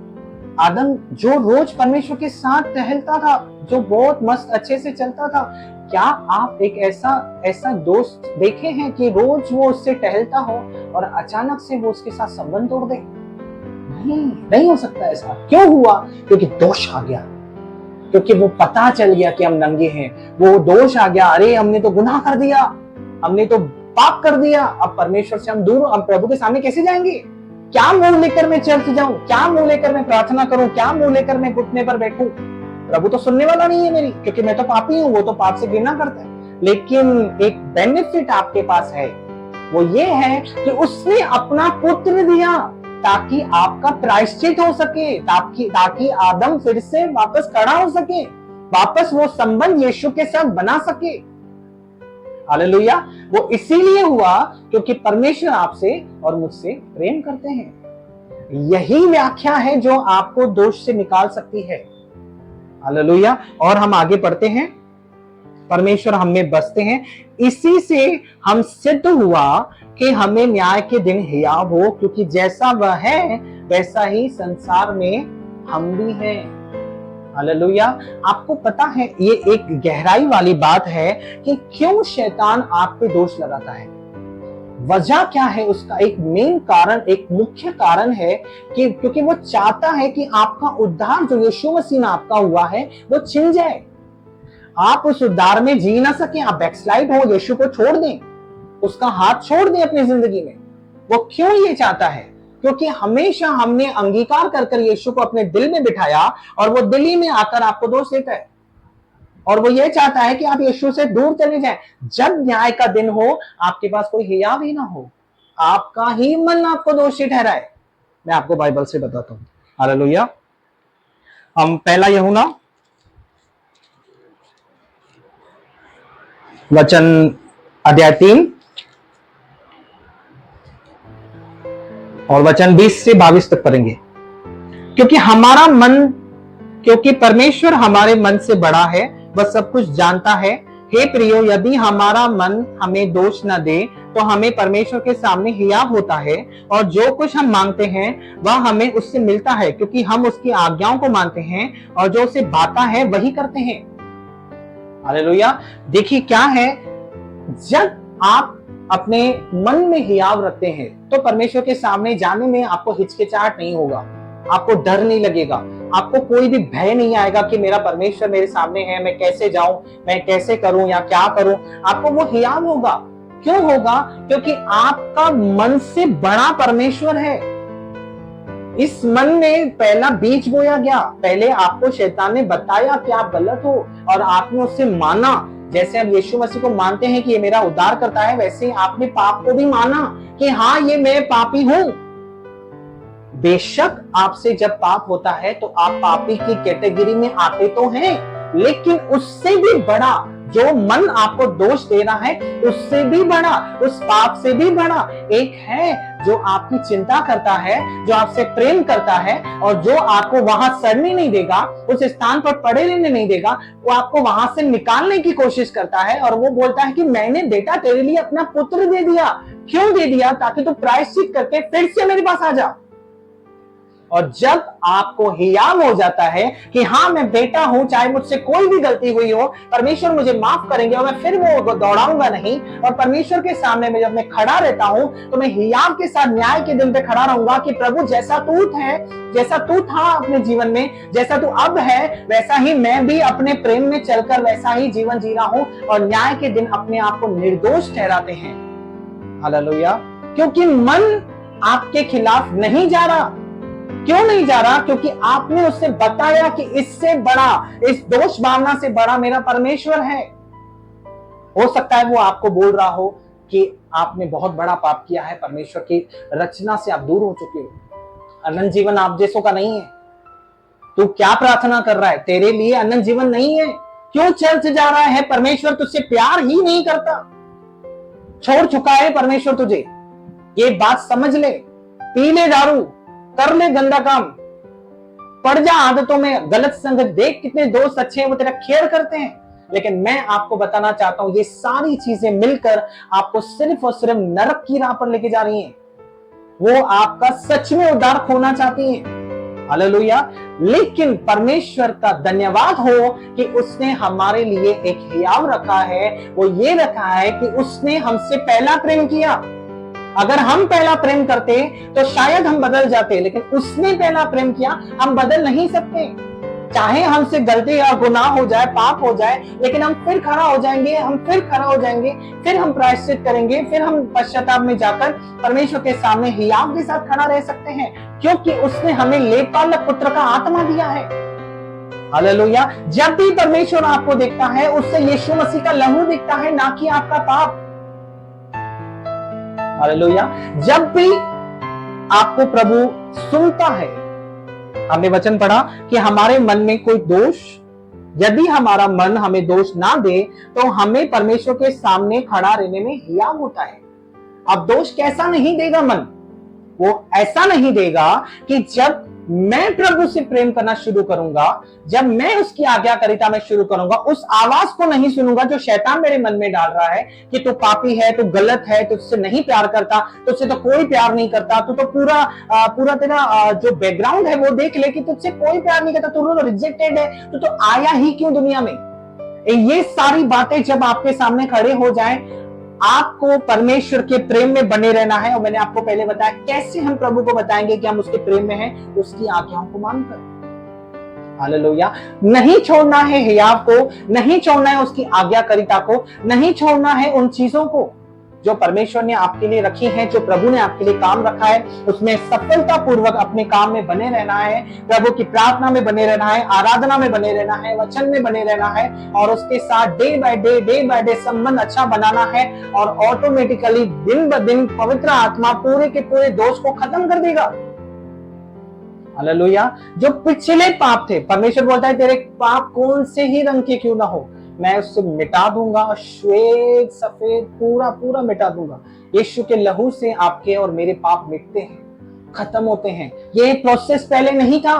[SPEAKER 1] आदम जो रोज परमेश्वर के साथ टहलता था, जो बहुत मस्त अच्छे से चलता था, क्या आप एक ऐसा दोस्त देखे हैं कि रोज वो उससे टहलता हो और अचानक से वो उसके साथ संबंध तोड़ दे? नहीं हो सकता ऐसा। क्यों हुआ? क्योंकि दोष आ गया, क्योंकि वो पता चल गया कि हम नंगे हैं। वो दोष आ गया, अरे हमने तो गुनाह कर दिया, हमने तो पाप कर दिया, अब परमेश्वर से हम दूर, हम प्रभु के सामने कैसे जाएंगे? क्या मुंह लेकर मैं चर्च जाऊं? क्या मुंह लेकर मैं प्रार्थना करूं? क्या मुंह लेकर मैं घुटने पर बैठूं? प्रभु तो सुनने वाला नहीं है मेरी, क्योंकि मैं तो पापी हूं, वो तो पाप से घृणा करता है। लेकिन एक बेनिफिट आपके पास है, वो ये है कि उसने अपना पुत्र दिया ताकि आपका प्रायश्चित हो सके, ताकि आदम फिर से वापस खड़ा हो सके, वापस वो संबंध यीशु के साथ बना सके। हालेलुया। वो इसीलिए हुआ क्योंकि परमेश्वर आपसे और मुझसे प्रेम करते हैं। यही व्याख्या है जो आपको दोष से निकाल सकती है। हालेलुया। और हम आगे पढ़ते हैं, परमेश्वर हम में बसते हैं, इसी से हम सिद्ध हुआ कि हमें न्याय के दिन हियाव हो, क्योंकि जैसा वह है वैसा ही संसार में हम भी हैं। हालेलुया। आपको पता है ये एक गहराई वाली बात है कि क्यों शैतान आप पे दोष लगाता है। वजह क्या है उसका? एक मेन कारण, एक मुख्य कारण है कि क्योंकि वो चाहता है कि आपका उद्धार जो यीशु मसीह में आपका हुआ है वो छिन जाए, आप उस उद्धार में जी ना सके, आप बैकस्लाइड हो, यीशु को छोड़ दें, उसका हाथ छोड़ दें अपनी जिंदगी में। वो क्यों ये चाहता है? क्योंकि हमेशा हमने अंगीकार कर कर यीशु को अपने दिल में बिठाया और वो दिल ही में आकर आपको दोष देता है, और वो ये चाहता है कि आप यीशु से दूर चले जाएं। जब न्याय का दिन हो आपके पास कोई हियाव ही ना हो, आपका ही मन आपको दोषी ठहराए। मैं आपको बाइबल से बताता हूं। हालेलुया। हम पहला यूहन्ना वचन अध्याय 3 और वचन 20 से 22 तक पढ़ेंगे। क्योंकि परमेश्वर हमारे मन से बड़ा है, वह सब कुछ जानता है। हे प्रियो, यदि हमारा मन हमें दोष न दे तो हमें परमेश्वर के सामने हियाव होता है, और जो कुछ हम मांगते हैं वह हमें उससे मिलता है, क्योंकि हम उसकी आज्ञाओं को मानते हैं और जो उसे बाता है वही करते हैं। हालेलुया। देखिए क्या है, जब आप अपने मन में हियाव रखते हैं तो परमेश्वर के सामने जाने में आपको हिचकिचाहट नहीं होगा, आपको डर नहीं लगेगा, आपको कोई भी भय नहीं आएगा कि मेरा परमेश्वर मेरे सामने है, मैं कैसे जाऊं, मैं कैसे करूं या क्या करूं। आपको वो हियाव होगा। क्यों होगा? क्योंकि आपका मन से बड़ा परमेश्वर है। इस मन में पहला बीज बोया गया, पहले आपको शैतान ने बताया कि आप गलत हो और आपने उससे माना। जैसे हम यीशु मसीह को मानते हैं कि ये मेरा उद्धार करता है, वैसे ही आपने पाप को भी माना कि हाँ ये मैं पापी हूं। बेशक आपसे जब पाप होता है तो आप पापी की कैटेगरी में आते तो हैं, लेकिन उससे भी बड़ा जो मन आपको दोष दे रहा है, उससे भी बड़ा, उस पाप से भी बड़ा एक है जो आपकी चिंता करता है, जो आपसे प्रेम करता है, और जो आपको वहां सड़ने नहीं देगा, उस स्थान पर पड़े रहने नहीं देगा। वो आपको वहां से निकालने की कोशिश करता है और वो बोलता है कि मैंने बेटा तेरे लिए अपना पुत्र दे दिया। क्यों दे दिया? ताकि तू प्रायश्चित करके फिर से मेरे पास आ जा। और जब आपको हियाव हो जाता है कि हाँ मैं बेटा हूं, चाहे मुझसे कोई भी गलती हुई हो, परमेश्वर मुझे माफ करेंगे और मैं फिर वो दौड़ाऊंगा नहीं, और परमेश्वर के सामने में जब मैं खड़ा रहता हूं तो मैं हियाव के साथ न्याय के दिन पे खड़ा रहूंगा कि प्रभु जैसा तू है, जैसा तू था अपने जीवन में, जैसा तू अब है, वैसा ही मैं भी अपने प्रेम में चलकर वैसा ही जीवन जी रहा हूं। और न्याय के दिन अपने आप को निर्दोष ठहराते हैं। हालेलुया। क्योंकि मन आपके खिलाफ नहीं जा रहा। क्यों नहीं जा रहा? क्योंकि आपने उससे बताया कि इससे बड़ा, इस दोष भावना से बड़ा मेरा परमेश्वर है। हो सकता है वो आपको बोल रहा हो कि आपने बहुत बड़ा पाप किया है, परमेश्वर की रचना से आप दूर हो चुके हो, अनंत जीवन आप जैसों का नहीं है, तू क्या प्रार्थना कर रहा है, तेरे लिए अनंत जीवन नहीं है, क्यों चर्च जा रहा है, परमेश्वर तुझसे प्यार ही नहीं करता, छोड़ चुका है परमेश्वर तुझे। ये बात समझ ले। पी ले दारू, कर ले गंदा काम, पड़ जा आदतों में, गलत संगत, देख कितने दोस्त अच्छे हैं वो तेरा केयर करते हैं, लेकिन मैं आपको बताना चाहता हूं ये सारी चीजें मिलकर आपको सिर्फ और सिर्फ नरक की राह पर लेके जा रही हैं। वो आपका सच में उद्धार खोना चाहती हैं। हालेलुया। लेकिन परमेश्वर का धन्यवाद हो कि उसने हमारे लिए एक हियाव रखा है। वो ये रखा है कि उसने हमसे पहला प्रेम किया। अगर हम पहला प्रेम करते तो शायद हम बदल जाते, लेकिन उसने पहला प्रेम किया, हम बदल नहीं सकते। चाहे हमसे गलती या गुनाह हो जाए, पाप हो जाए, लेकिन हम फिर खड़ा हो जाएंगे, फिर हम प्रायश्चित करेंगे, फिर हम पश्चाताप में जाकर परमेश्वर के सामने हियाव के साथ खड़ा रह सकते हैं, क्योंकि उसने हमें लेपालक पुत्र का आत्मा दिया है। हालेलुया। जब भी परमेश्वर आपको देखता है उससे यीशु मसीह का लहू दिखता है, ना कि आपका पाप। हालेलुया। जब भी आपको प्रभु सुनता है, हमने वचन पढ़ा कि हमारे मन में कोई दोष यदि हमारा मन हमें दोष ना दे तो हमें परमेश्वर के सामने खड़ा रहने में हियाव होता है। अब दोष कैसा नहीं देगा मन? वो ऐसा नहीं देगा कि जब मैं प्रभु से प्रेम करना शुरू करूंगा, जब मैं उसकी आज्ञाकारिता में शुरू करूंगा, उस आवाज को नहीं सुनूंगा जो शैतान मेरे मन में डाल रहा है कि तू पापी है, तू गलत है, तुझसे नहीं प्यार करता, तुझसे तो कोई प्यार नहीं करता, तू तो पूरा तेरा जो बैकग्राउंड है वो देख ले कि तुझसे कोई प्यार नहीं करता, तू तो रिजेक्टेड है, तू तो आया ही क्यों दुनिया में। ये सारी बातें जब आपके सामने खड़े हो जाएं, आपको परमेश्वर के प्रेम में बने रहना है। और मैंने आपको पहले बताया कैसे हम प्रभु को बताएंगे कि हम उसके प्रेम में हैं, उसकी आज्ञाओं को मानकर। हालेलुया। नहीं छोड़ना है हियाव को, नहीं छोड़ना है उसकी आज्ञाकारिता को, नहीं छोड़ना है उन चीजों को जो परमेश्वर ने आपके लिए रखी है, जो प्रभु ने आपके लिए काम रखा है, उसमें सफलता पूर्वक अपने काम में बने रहना है, प्रभु की प्रार्थना में बने रहना है, आराधना में बने रहना है, वचन में बने रहना है, और उसके साथ डे बाय डे संबंध अच्छा बनाना है। और ऑटोमेटिकली दिन ब दिन पवित्र आत्मा पूरे के पूरे दोष को खत्म कर देगा। हालेलुया। जो पिछले पाप थे, परमेश्वर बोलता है तेरे पाप कौन से ही रंग के क्यों ना हो, मैं उससे मिटा दूंगा, श्वेत सफेद पूरा मिटा दूंगा। यीशु के लहू से आपके और मेरे पाप मिटते हैं, खत्म होते हैं। ये प्रोसेस पहले नहीं था,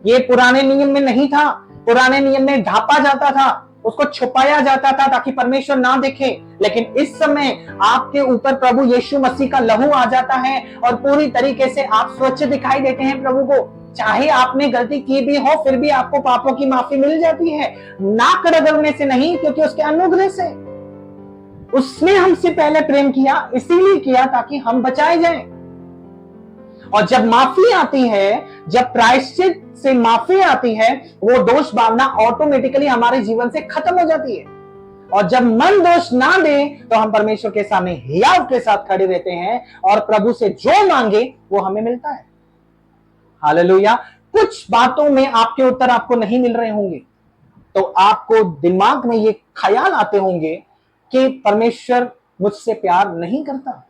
[SPEAKER 1] ये पुराने नियम में नहीं था। पुराने नियम में ढांपा जाता था, उसको छुपाया जाता था ताकि परमेश्वर ना देखे। लेकिन इस समय आपके ऊपर प्रभु यीशु मसीह का लहू आ जाता है और पूरी तरीके से आप स्वच्छ दिखाई देते हैं प्रभु को। चाहे आपने गलती की भी हो, फिर भी आपको पापों की माफी मिल जाती है, नाक रगड़ने से नहीं, क्योंकि उसके अनुग्रह से। उसने हमसे पहले प्रेम किया, इसीलिए किया ताकि हम बचाए जाएं। और जब माफी आती है, जब प्रायश्चित से माफी आती है, वो दोष भावना ऑटोमेटिकली हमारे जीवन से खत्म हो जाती है। और जब मन दोष ना दे तो हम परमेश्वर के सामने हियाव के साथ खड़े रहते हैं और प्रभु से जो मांगे वो हमें मिलता है। हालेलुया। कुछ बातों में आपके उत्तर आपको नहीं मिल रहे होंगे, तो आपको दिमाग में ये ख्याल आते होंगे कि परमेश्वर मुझसे प्यार नहीं करता,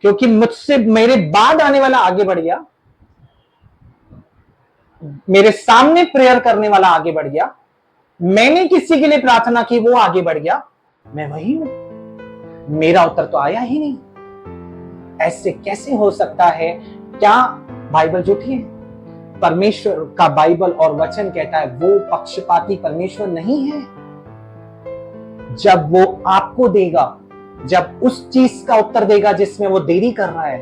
[SPEAKER 1] क्योंकि मुझसे मेरे बाद आने वाला आगे बढ़ गया, मेरे सामने प्रेयर करने वाला आगे बढ़ गया, मैंने किसी के लिए प्रार्थना की वो आगे बढ़ गया, मैं वही हूं, मेरा उत्तर तो आया ही नहीं। ऐसे कैसे हो सकता है? क्या बाइबल झूठी है? परमेश्वर का बाइबल और वचन कहता है वो पक्षपाती परमेश्वर नहीं है। जब वो आपको देगा, जब उस चीज का उत्तर देगा जिसमें वो देरी कर रहा है,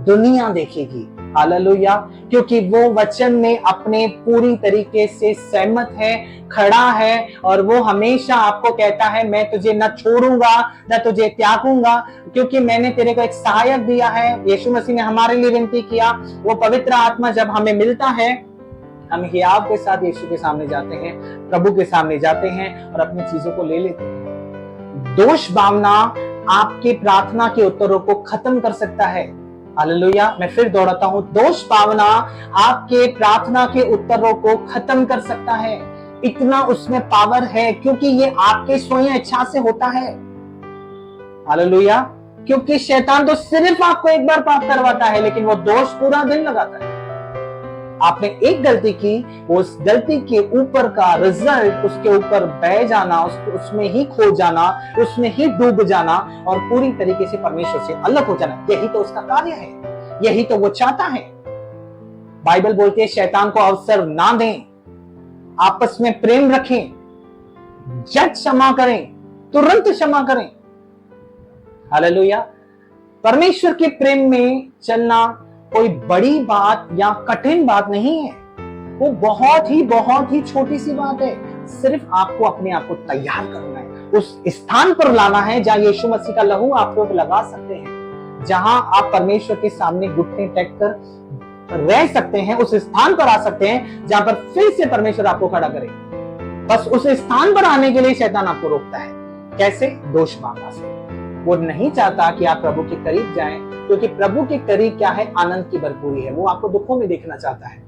[SPEAKER 1] दुनिया देखेगी। हालेलुया। क्योंकि वो वचन में अपने पूरी तरीके से सहमत है, खड़ा है, और वो हमेशा आपको कहता है मैं तुझे न छोड़ूंगा न तुझे त्यागूंगा, क्योंकि मैंने तेरे को एक सहायक दिया है। यीशु मसीह ने हमारे लिए विनती किया। वो पवित्र आत्मा जब हमें मिलता है, हम हियाव के साथ यीशु के सामने जाते हैं, प्रभु के सामने जाते हैं और अपनी चीजों को ले लेते हैं। दोष भावना आपके प्रार्थना के उत्तरों को खत्म कर सकता है। हालेलुया। मैं फिर दोहराता हूं, दोष भावना आपके प्रार्थना के उत्तरों को खत्म कर सकता है। इतना उसमें पावर है, क्योंकि ये आपके स्वयं इच्छा से होता है। हालेलुया। क्योंकि शैतान तो सिर्फ आपको एक बार पाप करवाता है, लेकिन वो दोष पूरा दिन लगाता है। आपने एक गलती की, उस गलती के ऊपर का रिजल्ट उसके ऊपर बह जाना, उसमें ही खो जाना, उसमें ही डूब जाना और पूरी तरीके से परमेश्वर से अलग हो जाना। यही तो उसका कार्य है, यही तो वो चाहता है। बाइबल बोलती है शैतान को अवसर ना दें, आपस में प्रेम रखें, झट क्षमा करें, तुरंत क्षमा करें। हालेलुया। परमेश्वर के प्रेम में चलना कोई बड़ी बात या कठिन बात नहीं है, वो बहुत ही छोटी सी बात है। सिर्फ आपको अपने आप को तैयार करना है, उस स्थान पर लाना है जहां यीशु मसीह का लहू आप लोग लगा सकते हैं, जहां आप परमेश्वर के सामने घुटने टेक कर रह सकते हैं, उस स्थान पर आ सकते हैं जहां पर फिर से परमेश्वर आपको खड़ा करे। बस उस स्थान पर आने के लिए शैतान आपको रोकता है। कैसे? दोष भावना से। वो नहीं चाहता कि आप प्रभु के करीब जाएं, क्योंकि प्रभु के करीब क्या है? आनंद की भरपूरी है। वो आपको दुखों में देखना चाहता है,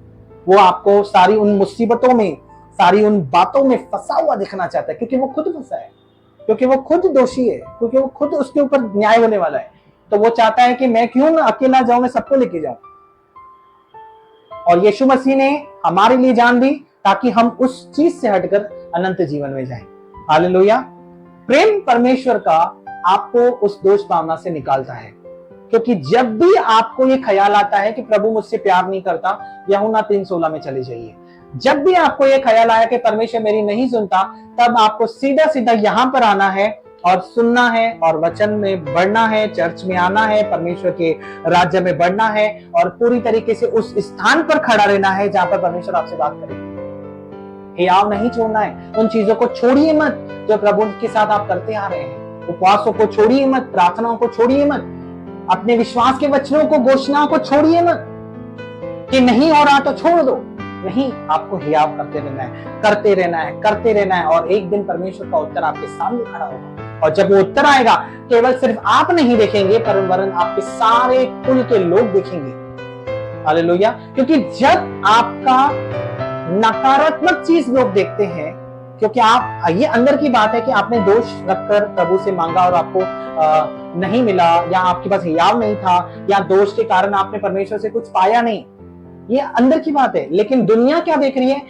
[SPEAKER 1] वो आपको सारी उन मुसीबतों में, सारी उन बातों में फंसा हुआ देखना चाहता है, क्योंकि वो खुद फंसा है, क्योंकि वो खुद दोषी है, क्योंकि वो खुद उसके ऊपर न्याय होने वाला है। तो वो चाहता है कि मैं क्यों अकेला जाऊं, मैं सबको लेके जाऊं। और यीशु मसीह ने हमारे लिए जान दी ताकि हम उस चीज से हटकर अनंत जीवन में जाएं। हालेलुया। प्रेम परमेश्वर का आपको उस दोष भावना से निकालता है, क्योंकि जब भी आपको ये ख्याल आता है कि प्रभु मुझसे प्यार नहीं करता, यूहन्ना 3:16 में चले जाइए। जब भी आपको ये ख्याल आया कि परमेश्वर मेरी नहीं सुनता, तब आपको सीधा सीधा यहां पर आना है और सुनना है और वचन में बढ़ना है, चर्च में आना है, परमेश्वर के राज्य में बढ़ना है और पूरी तरीके से उस स्थान पर खड़ा रहना है जहां पर परमेश्वर आपसे बात करेगा। हियाव नहीं छोड़ना है। उन चीजों को छोड़िए मत जो प्रभु के साथ आप करते आ रहे हैं। उपवासों को छोड़िए मत, प्रार्थनाओं को छोड़िए मत, अपने विश्वास के वचनों को, घोषणाओं को छोड़िए मत कि नहीं हो रहा तो छोड़ दो। नहीं, आपको हियाव करते रहना है, करते रहना है, करते रहना है, और एक दिन परमेश्वर का उत्तर आपके सामने खड़ा होगा। और जब वो उत्तर आएगा, केवल सिर्फ आप नहीं देखेंगे, पर वरन आपके सारे कुल के लोग देखेंगे। हालेलुया। क्योंकि जब आपका नकारात्मक चीज लोग देखते हैं, क्योंकि आप, ये अंदर की बात है कि आपने दोष रखकर प्रभु से मांगा और आपको नहीं मिला, या आपके पास हियाव नहीं था, या दोष के कारण आपने परमेश्वर से कुछ पाया नहीं, ये अंदर की बात है। लेकिन दुनिया क्या देख रही है?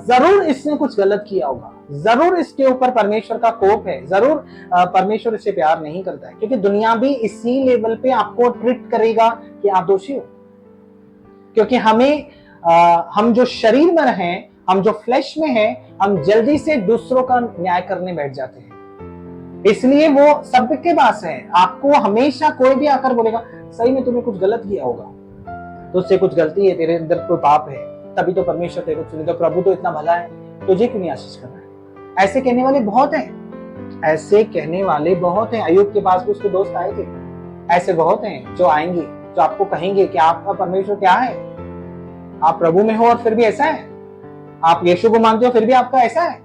[SPEAKER 1] जरूर इसने कुछ गलत किया होगा, जरूर इसके ऊपर परमेश्वर का कोप है, जरूर परमेश्वर इसे प्यार नहीं करता है, क्योंकि दुनिया भी इसी लेवल पे आपको ट्रीट करेगा कि आप दोषी हो। क्योंकि हम जो शरीर में हैं, हम जो फ्लैश में हैं, हम जल्दी से दूसरों का न्याय करने बैठ जाते हैं। इसलिए वो सबके पास है। आपको हमेशा कोई भी आकर बोलेगा सही में तुमने कुछ गलत किया होगा, तुझसे कुछ गलती है, तेरे अंदर कोई पाप है, तभी तो परमेश्वर तेरे को चुनेगा, प्रभु तो इतना भला है, तुझे क्यों नहीं आशीष कर रहा है? ऐसे कहने वाले बहुत हैं, ऐसे कहने वाले बहुत हैं। अय्यूब के पास भी उसके दोस्त आए थे। ऐसे बहुत हैं जो आएंगे, जो आपको कहेंगे कि आपका परमेश्वर क्या है, आप प्रभु में हो और फिर भी ऐसा है, आप यीशु को मानते हो फिर भी आपका ऐसा है,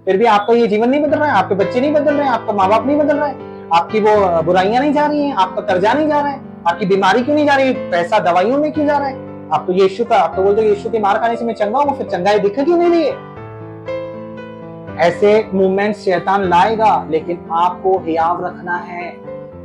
[SPEAKER 1] फिर भी आपका ये जीवन नहीं बदल रहा है, आपके बच्चे नहीं बदल रहे हैं, आपका माँ बाप नहीं बदल रहा है, आपकी वो बुराइयां नहीं जा रही हैं, आपका कर्जा नहीं जा रहा है, आपकी बीमारी क्यों नहीं जा रही, पैसा दवाइयों में क्यों जा रहा है? आप तो यीशु का, आप तो बोलते हो यीशु के मार खाने से मैं चंगा हूं, फिर चंगाई दिख क्यों नहीं रही है? ऐसे मूवमेंट शैतान लाएगा, लेकिन आपको हियाव रखना है,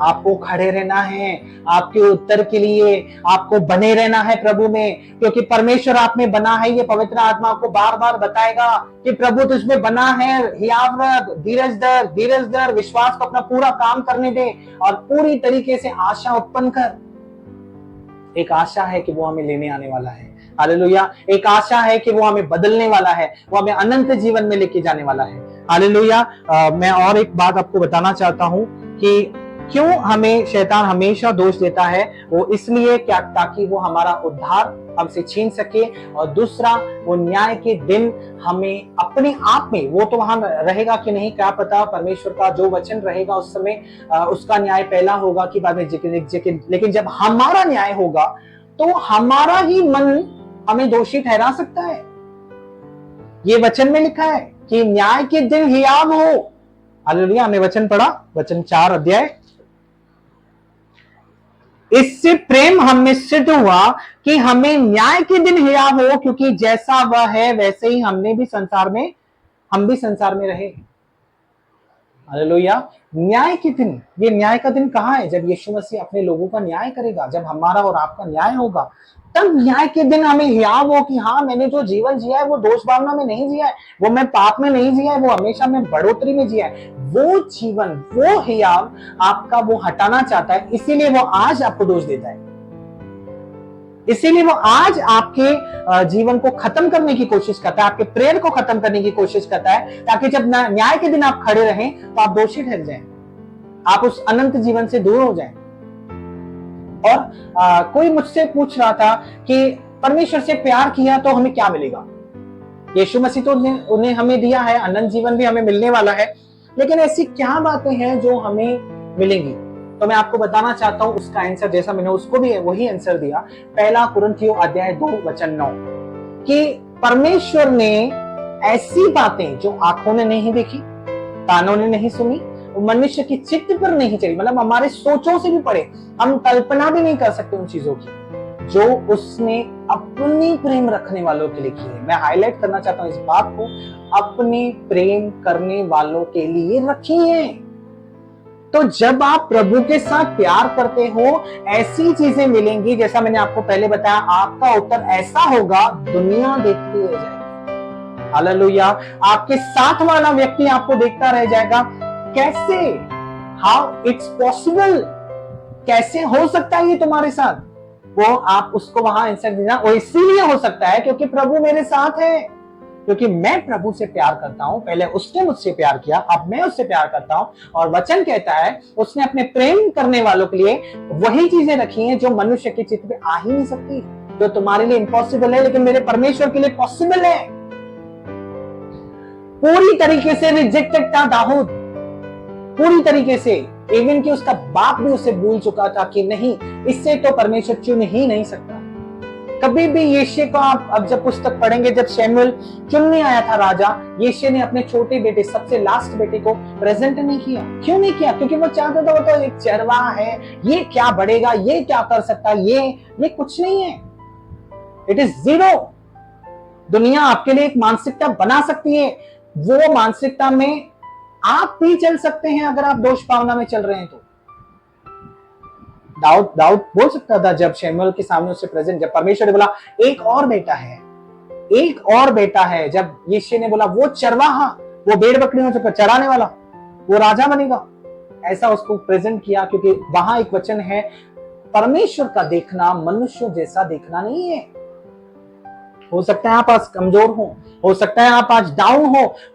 [SPEAKER 1] आपको खड़े रहना है, आपके उत्तर के लिए आपको बने रहना है प्रभु में, क्योंकि परमेश्वर आप में बना है। ये पवित्र आत्मा आपको बार बार बताएगा कि प्रभु तुझमें बना है, हियाव रख, धीरज धर, विश्वास को अपना पूरा काम करने दे और पूरी तरीके से आशा उत्पन्न कर। एक आशा है कि वो हमें लेने आने वाला है। हालेलुया। एक आशा है कि वो हमें बदलने वाला है, वो हमें अनंत जीवन में लेके जाने वाला है। हालेलुया। मैं और एक बात आपको बताना चाहता हूं कि क्यों हमें शैतान हमेशा दोष देता है। वो इसलिए क्या, ताकि वो हमारा उद्धार हमसे छीन सके, और दूसरा वो न्याय के दिन हमें अपने आप में, वो तो वहां रहेगा कि नहीं क्या पता, परमेश्वर का जो वचन रहेगा उस समय उसका न्याय पहला होगा कि बाद में, लेकिन जब हमारा न्याय होगा तो हमारा ही मन हमें दोषी ठहरा सकता है। ये वचन में लिखा है कि न्याय के दिन हियाव हो। हालेलुया। हमने वचन पढ़ा, वचन 4 अध्याय। इससे प्रेम हमें सिद्ध हुआ कि हमें न्याय के दिन हियाव हो, क्योंकि जैसा वह है वैसे ही हम भी संसार में रहे। हालेलुया। न्याय के दिन, ये न्याय का दिन कहाँ है? जब यीशु मसीह अपने लोगों का न्याय करेगा, जब हमारा और आपका न्याय होगा, तब न्याय के दिन हमें हियाव हो कि हाँ, मैंने जो जीवन जिया है वो दोष भावना में नहीं जिया है, वो मैं पाप में नहीं जिया है, वो हमेशा मैं बढ़ोतरी में जिया है। वो जीवन, वो हियाव आपका वो हटाना चाहता है, इसीलिए वो आज आपको दोष देता है, इसीलिए वो आज आपके जीवन को खत्म करने की कोशिश करता है, आपके प्रेयर को खत्म करने की कोशिश करता है, ताकि जब न्याय के दिन आप खड़े रहें तो आप दोषी ठहर जाएं, आप उस अनंत जीवन से दूर हो जाएं। और कोई मुझसे पूछ रहा था कि परमेश्वर से प्यार किया तो हमें क्या मिलेगा? यीशु मसीह तो उन्हें हमें दिया है, अनंत जीवन भी हमें मिलने वाला है, लेकिन ऐसी क्या बातें हैं जो हमें मिलेंगी? तो मैं आपको बताना चाहता हूं उसका आंसर, जैसा मैंने उसको भी वही आंसर दिया, पहला कुरिन्थियों अध्याय 2 वचन 9, कि परमेश्वर ने ऐसी बातें जो आंखों ने नहीं देखी, कानों ने नहीं सुनी, मनुष्य की चित्त पर नहीं चली, मतलब हमारे सोचों से भी परे, हम कल्पना भी नहीं कर सकते उन चीजों की, जो उसने अपनी प्रेम रखने वालों के लिए की है। मैं हाईलाइट करना चाहता हूं इस बात को, अपने प्रेम करने वालों के लिए रखी है। तो जब आप प्रभु के साथ प्यार करते हो, ऐसी चीजें मिलेंगी, जैसा मैंने आपको पहले बताया, आपका उत्तर ऐसा होगा, दुनिया देखती रह जाएगी। हालेलुया। आपके साथ वाला व्यक्ति आपको देखता रह जाएगा, कैसे, हाउ इट्स पॉसिबल, कैसे हो सकता है ये तुम्हारे साथ। वो आप उसको वहां आंसर देना, वो इसीलिए हो सकता है क्योंकि प्रभु मेरे साथ है, क्योंकि मैं प्रभु से प्यार करता हूं। पहले उसने मुझसे प्यार किया, अब मैं उससे प्यार करता हूं। और वचन कहता है उसने अपने प्रेम करने वालों के लिए वही चीजें रखी हैं जो मनुष्य के चित्त में आ ही नहीं सकती, जो तुम्हारे लिए इम्पॉसिबल है लेकिन मेरे परमेश्वर के लिए पॉसिबल है। पूरी तरीके से रिजेक्टेड था दाऊद, पूरी तरीके से, इवन कि उसका बाप भी उसे भूल चुका था कि नहीं, इससे तो परमेश्वर चुन ही नहीं सकता। कभी भी यिशै को आप अब जब पुस्तक पढ़ेंगे, जब शमूएल चुनने आया था राजा, यिशै ने अपने छोटे बेटे, सबसे लास्ट बेटे को प्रेजेंट नहीं किया। क्यों नहीं किया? क्योंकि वो चाहता था, वो तो एक चरवाहा है, ये क्या बढ़ेगा, ये क्या कर सकता है, ये कुछ नहीं है, इट इज जीरो। दुनिया आपके लिए एक मानसिकता बना सकती है, वो मानसिकता में आप भी चल सकते हैं अगर आप दोष भावना में चल रहे हैं तो। दाऊद बोल सकता था जब शमूएल के सामने उससे प्रेजेंट, जब परमेश्वर ने बोला एक और बेटा है, एक और बेटा है, जब यिशै ने बोला वो चरवाहा, वो भेड़ बकरियों को चराने वाला, वो राजा बनेगा, ऐसा उसको प्रेजेंट किया। क्योंकि वहां एक वचन है, परमेश्वर का देखना मनुष्यों जैसा देखना नहीं है। हो सकता है आप आज कमजोर हो सकता है आप आज डाउन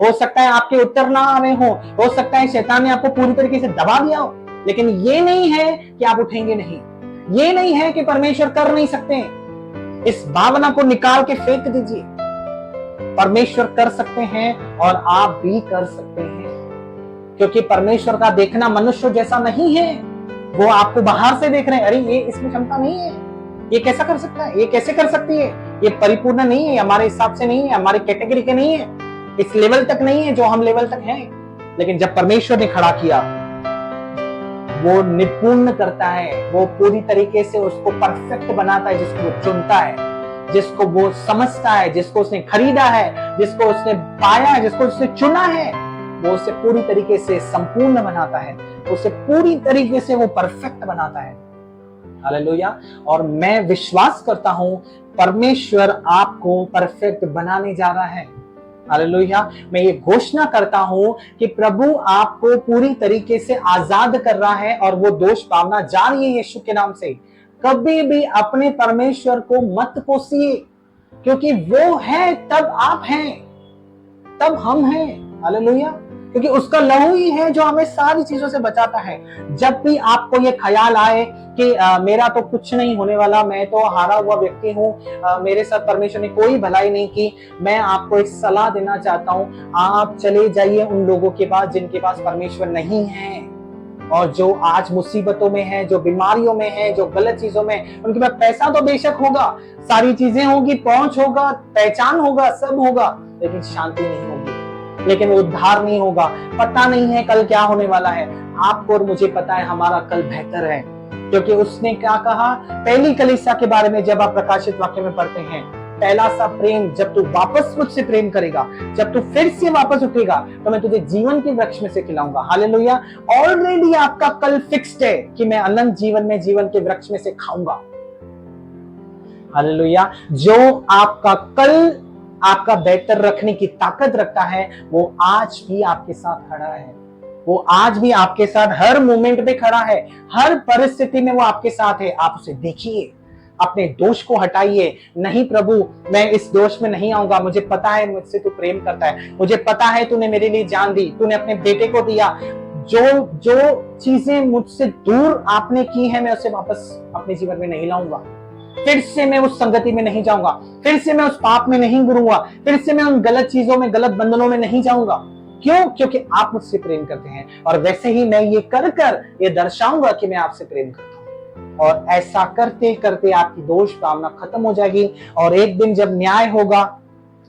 [SPEAKER 1] हो सकता है आपके उत्तर ना आ रहे हो सकता है शैतान ने आपको पूरी तरीके से दबा दिया हो, लेकिन ये नहीं है कि आप उठेंगे नहीं, ये नहीं है कि परमेश्वर कर नहीं सकते। इस भावना को निकाल के फेंक दीजिए, परमेश्वर कर सकते हैं और आप भी कर सकते हैं। क्योंकि परमेश्वर का देखना मनुष्य जैसा नहीं है। वो आपको बाहर से देख रहे हैं, अरे ये इसमें क्षमता नहीं है, ये कैसा कर सकता है, ये कैसे कर सकती है, ये परिपूर्ण नहीं है, हमारे हिसाब से नहीं है, हमारे कैटेगरी के नहीं है, इस लेवल तक नहीं है जो हम लेवल तक हैं। लेकिन जब परमेश्वर ने खड़ा किया, वो निपुण करता है, वो पूरी तरीके से उसको परफेक्ट बनाता है, जिसको वो चुनता है, जिसको वो समझता है, जिसको उसने खरीदा है, जिसको उसने पाया है, जिसको उसने चुना है, वो उसे पूरी तरीके से संपूर्ण बनाता है, उसे पूरी तरीके से वो परफेक्ट बनाता है। हालेलुया। और मैं विश्वास करता हूं परमेश्वर आपको परफेक्ट बनाने जा रहा है। हालेलुया। मैं ये घोषणा करता हूं कि प्रभु आपको पूरी तरीके से आजाद कर रहा है और वो दोष भावना जा रही है यीशु के नाम से। कभी भी अपने परमेश्वर को मत कोसिए, क्योंकि वो है तब आप हैं, तब हम हैं। हालेलुया। क्योंकि उसका लहू ही है जो हमें सारी चीजों से बचाता है। जब भी आपको ये ख्याल आए कि मेरा तो कुछ नहीं होने वाला, मैं तो हारा हुआ व्यक्ति हूँ, मेरे साथ परमेश्वर ने कोई भलाई नहीं की, मैं आपको एक सलाह देना चाहता हूँ, आप चले जाइए उन लोगों के पास जिनके पास परमेश्वर नहीं है और जो आज मुसीबतों में है, जो बीमारियों में है, जो गलत चीजों में। उनके पास पैसा तो बेशक होगा, सारी चीजें होगी, पहुंच होगा, पहचान होगा, सब होगा, लेकिन शांति नहीं होगी, लेकिन उद्धार नहीं होगा। पता नहीं है कल क्या होने वाला है। आपको और मुझे पता है हमारा कल बेहतर है, क्योंकि उसने क्या कहा पहली कलीसिया के बारे में, जब आप प्रकाशित वाक्य में पढ़ते हैं, पहला सा प्रेम, जब तू वापस मुझसे प्रेम करेगा, जब तू फिर से वापस उठेगा, तो मैं तुझे जीवन के वृक्ष में से खिलाऊंगा। हालेलुया। ऑलरेडी आपका कल फिक्स्ड है कि मैं अनंत जीवन में जीवन के वृक्ष में से खाऊंगा। हालेलुया। जो आपका कल आपका बेहतर रखने की ताकत रखता है, वो आज भी आपके साथ खड़ा है, वो आज भी आपके साथ हर मोमेंट पे खड़ा है, हर परिस्थिति में वो आपके साथ है। आप उसे देखिए, अपने दोष को हटाइए। नहीं प्रभु, मैं इस दोष में नहीं आऊंगा, मुझे पता है मुझसे तू प्रेम करता है, मुझे पता है तूने मेरे लिए जान दी, तूने अपने बेटे को दिया। जो चीजें मुझसे दूर आपने की है, मैं उसे वापस अपने जीवन में नहीं लाऊंगा, फिर से मैं उस संगति में नहीं जाऊंगा, फिर से मैं उस पाप में नहीं गिरूंगा, फिर से मैं उन गलत चीजों में, गलत बंधनों में नहीं जाऊंगा। क्यों? क्योंकि आप मुझसे प्रेम करते हैं, और वैसे ही मैं ये कर कर ये दर्शाऊंगा कि मैं आपसे प्रेम करता हूं। और ऐसा करते करते आपकी दोष भावना खत्म हो जाएगी, और एक दिन जब न्याय होगा,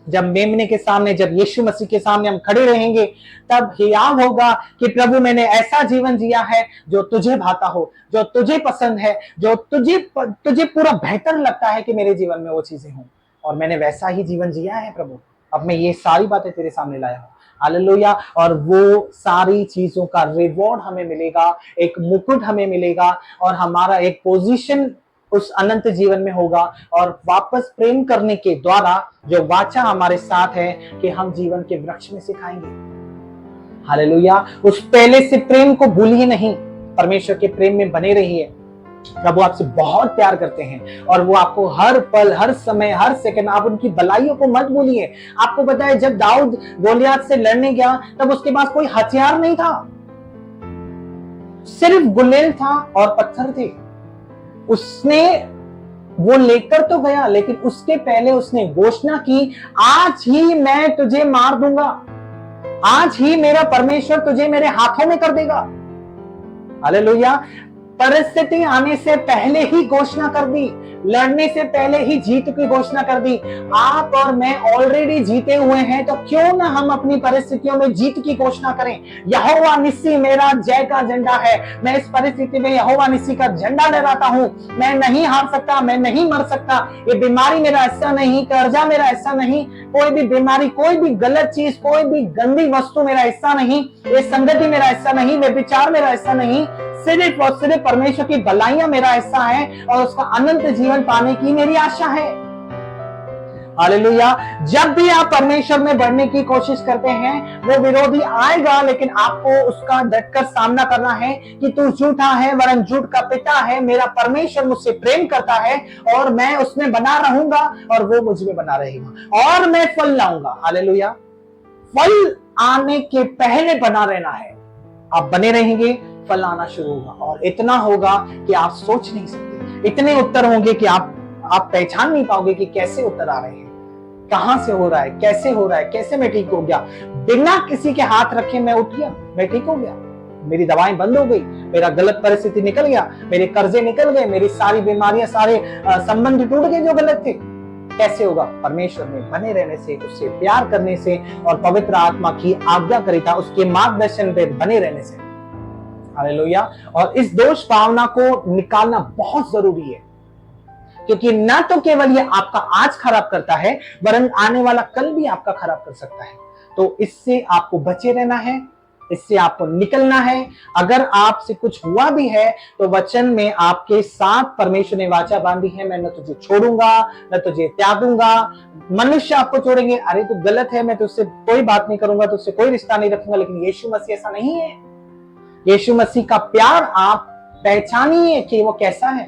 [SPEAKER 1] जब मेमने के सामने, जब यीशु मसीह के सामने हम खड़े रहेंगे, तब हियाव होगा कि प्रभु मैंने ऐसा जीवन जिया है जो तुझे भाता हो, जो तुझे पसंद है, जो तुझे पूरा बेहतर लगता है कि मेरे जीवन में वो चीजें हों, और मैंने वैसा ही जीवन जिया है प्रभु। अब मैं ये सारी बातें तेरे सामने लाया हूं। हालेलुया। और वो सारी चीजों का रिवॉर्ड हमें मिलेगा, एक मुकुट हमें मिलेगा, और हमारा एक पोजीशन उस अनंत जीवन में होगा। और वापस प्रेम करने के द्वारा जो वाचा हमारे साथ है कि हम जीवन के वृक्ष में से खाएंगे। हालेलुया। उस पहले से प्रेम को भूलिए नहीं, परमेश्वर के प्रेम में बने रहिए। प्रभु आपसे बहुत प्यार करते हैं और वो आपको हर पल, हर समय, हर सेकंड, आप उनकी भलाइयों को मत भूलिए। आपको पता है जब दाऊद गोलियत से लड़ने गया तब उसके पास कोई हथियार नहीं था, सिर्फ गुलेल था और पत्थर थे। उसने वो लेकर तो गया, लेकिन उसके पहले उसने घोषणा की, आज ही मैं तुझे मार दूंगा, आज ही मेरा परमेश्वर तुझे मेरे हाथों में कर देगा। हालेलुया। परिस्थिति आने से पहले ही घोषणा कर दी, लड़ने से पहले ही जीत की घोषणा कर दी। आप और मैं ऑलरेडी जीते हुए हैं, तो क्यों ना हम अपनी परिस्थितियों में जीत की घोषणा करें। यहोवा निस्सी मेरा जय का झंडा है। मैं इस परिस्थिति में यहोवा निस्सी का झंडा लहराता हूं। मैं नहीं हार सकता, मैं नहीं मर सकता। ये बीमारी मेरा हिस्सा नहीं, कर्जा मेरा हिस्सा नहीं, कोई भी बीमारी, कोई भी गलत चीज, कोई भी गंदी वस्तु मेरा हिस्सा नहीं, ये संगति मेरा हिस्सा नहीं, वे विचार मेरा हिस्सा नहीं। सिर्फ और सिर्फ परमेश्वर की भलाइयां मेरा हिस्सा है और उसका अनंत जीवन पाने की मेरी आशा है। हालेलुया। जब भी आप परमेश्वर में बढ़ने की कोशिश करते हैं, वो विरोधी आएगा, लेकिन आपको उसका डटकर सामना करना है कि तू झूठा है, वरन झूठ का पिता है। मेरा परमेश्वर मुझसे प्रेम करता है और मैं उसमें बना रहूंगा और वो मुझ में बना रहेगा और मैं फल लाऊंगा। हालेलुया। फल आने के पहले बना रहना है। आप बने रहेंगे, फल आना शुरू होगा और इतना होगा कि आप सोच नहीं सकते। इतने उत्तर होंगे कि आप पहचान नहीं पाओगे कि कैसे उत्तर आ रहे हैं, कहां से हो रहा है, कैसे हो रहा है, कैसे मैं ठीक हो गया। बिना किसी के हाथ रखे मैं उठ गया, मैं ठीक हो गया, मेरी दवाएं बंद हो गई, मेरा गलत परिस्थिति निकल गया, मेरे कर्जे निकल गए, मेरी सारी बीमारियां, सारे संबंध टूट गए जो गलत थे। कैसे होगा? परमेश्वर में बने रहने से, उससे प्यार करने से और पवित्र आत्मा की आज्ञाकारिता, उसके मार्गदर्शन पे बने रहने से। हालेलुया। और इस दोष भावना को निकालना बहुत जरूरी है, क्योंकि न तो केवल ये आपका आज खराब करता है, वरन आने वाला कल भी आपका खराब कर सकता है। तो इससे आपको बचे रहना है, इससे आपको निकलना है। अगर आपसे कुछ हुआ भी है तो वचन में आपके साथ परमेश्वर ने वाचा बांधी है, मैं न तुझे छोड़ूंगा न तुझे त्यागूंगा। मनुष्य आपको छोड़ेंगे, अरे तू गलत है, मैं तुझसे कोई बात नहीं करूंगा, तुझसे कोई रिश्ता नहीं रखूंगा। लेकिन यीशु मसीह ऐसा नहीं है। यीशु मसीह का प्यार आप पहचानिए कि वो कैसा है,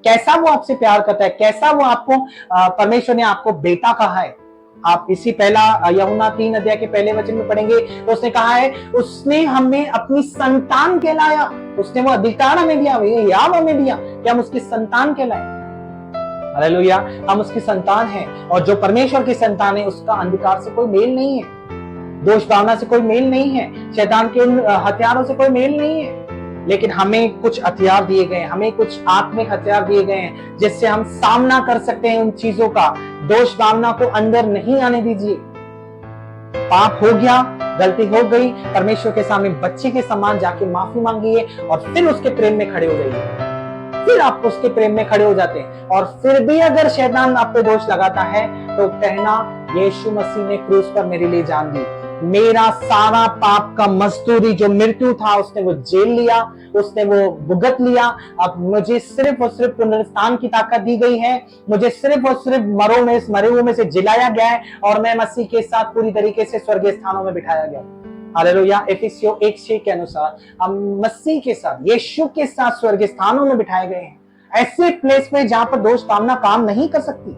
[SPEAKER 1] कैसा वो आपसे प्यार करता है, कैसा वो आपको, परमेश्वर ने आपको बेटा कहा है। आप इसी पहला यूहन्ना 3 अध्याय के पहले वचन में पढ़ेंगे तो उसने कहा है, उसने हमें अपनी संतान कहलाया। उसने वो अधिकार हमें दिया, याव हमें दिया कि हम उसकी संतान कहलाए। हालेलुया। हम उसकी संतान हैं और जो परमेश्वर की संतान है उसका अंधकार से कोई मेल नहीं है, दोष भावना से कोई मेल नहीं है, शैतान के उन हथियारों से कोई मेल नहीं है। लेकिन हमें कुछ हथियार दिए गए हैं, हमें कुछ आत्मिक हथियार दिए गए हैं जिससे हम सामना कर सकते हैं उन चीजों का। दोष भावना को अंदर नहीं आने दीजिए। पाप हो गया, गलती हो गई, परमेश्वर के सामने बच्चे के समान जाके माफी मांगिए और फिर उसके प्रेम में खड़े हो जाइए। फिर आप उसके प्रेम में खड़े हो जाते हैं। और फिर भी अगर शैतान आप पे दोष लगाता है तो कहना, यीशु मसीह ने क्रूस पर मेरे लिए जान दी, मेरा सारा पाप का मजदूरी जो मृत्यु था उसने वो झेल लिया, उसने वो भुगत लिया। अब मुझे सिर्फ और सिर्फ पुनरुत्थान की ताकत दी गई है, मुझे सिर्फ और सिर्फ मरे हुए में से जिलाया गया है और मैं मसीह के साथ पूरी तरीके से स्वर्गीय स्थानों में बिठाया गया। हालेलुया। एफिसियों 1:6 के अनुसार हम मसीह के साथ, यीशु के साथ स्वर्गीय स्थानों में बिठाए गए हैं, ऐसे प्लेस में जहां पर दोष भावना काम नहीं कर सकती।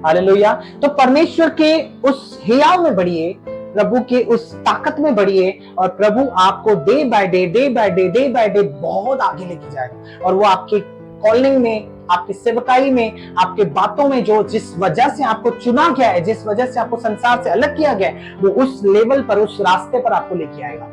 [SPEAKER 1] हालेलुया। तो परमेश्वर के उस हियाव में बढ़िए, प्रभु के उस ताकत में बढ़िए और प्रभु आपको डे बाय डे बहुत आगे लेके जाएगा। और वो आपके कॉलिंग में, आपकी सेवकाई में, आपके बातों में, जो जिस वजह से आपको चुना गया है, जिस वजह से आपको संसार से अलग किया गया है, वो उस लेवल पर, उस रास्ते पर आपको लेके आएगा।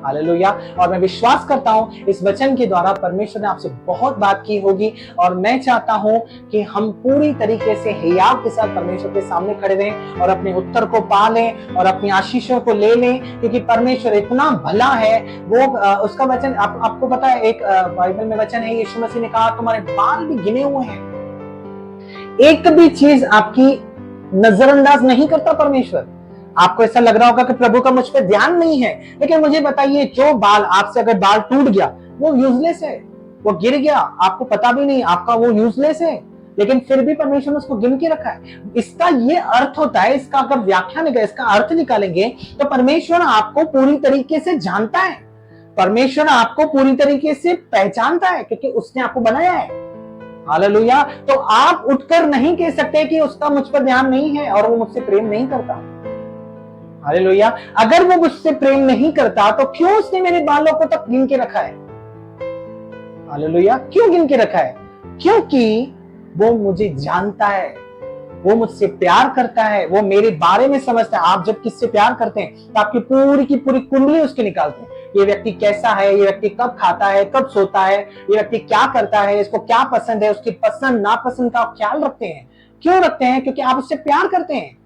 [SPEAKER 1] हालेलुया। और मैं विश्वास करता हूं इस वचन के द्वारा परमेश्वर ने आपसे बहुत बात की होगी और मैं चाहता हूं कि हम पूरी तरीके से हियाव के साथ परमेश्वर के सामने खड़े रहें और अपने उत्तर को पा लें और अपनी आशीषों को ले लें, क्योंकि परमेश्वर इतना भला है। वो उसका वचन आपको पता है, एक बाइबल में वचन है, यीशु मसीह ने कहा तुम्हारे बाल भी गिने हुए हैं। एक भी चीज आपकी नजरअंदाज नहीं करता परमेश्वर। आपको ऐसा लग रहा होगा कि प्रभु का मुझ पर ध्यान नहीं है, लेकिन मुझे बताइए, जो बाल आपसे अगर बाल टूट गया वो यूजलेस है, वो गिर गया, आपको पता भी नहीं, आपका वो यूजलेस है, लेकिन फिर भी परमेश्वर ने उसको गिन के रखा है। इसका ये अर्थ होता है, इसका अगर व्याख्या निकालेंगे, इसका अर्थ निकालेंगे, तो परमेश्वर आपको पूरी तरीके से जानता है, परमेश्वर आपको पूरी तरीके से पहचानता है, क्योंकि उसने आपको बनाया है। हालेलुया। तो आप उठकर नहीं कह सकते कि उसका मुझ पर ध्यान नहीं है और वो मुझसे प्रेम नहीं करता। हालेलुया। अगर वो मुझसे प्रेम नहीं करता तो क्यों उसने मेरे बालों को तक गिन के रखा है? हालेलुया। क्यों गिन के रखा है? क्योंकि वो मुझे जानता है, वो मुझसे प्यार करता है, वो मेरे बारे में समझता है। आप जब किससे प्यार करते हैं तो आपकी पूरी की पूरी कुंडली उसके निकालते हैं, ये व्यक्ति कैसा है, ये व्यक्ति कब खाता है, कब सोता है, ये व्यक्ति क्या करता है, इसको क्या पसंद है, उसकी पसंद नापसंद का आप ख्याल रखते हैं। क्यों रखते हैं? क्योंकि आप उससे प्यार करते हैं।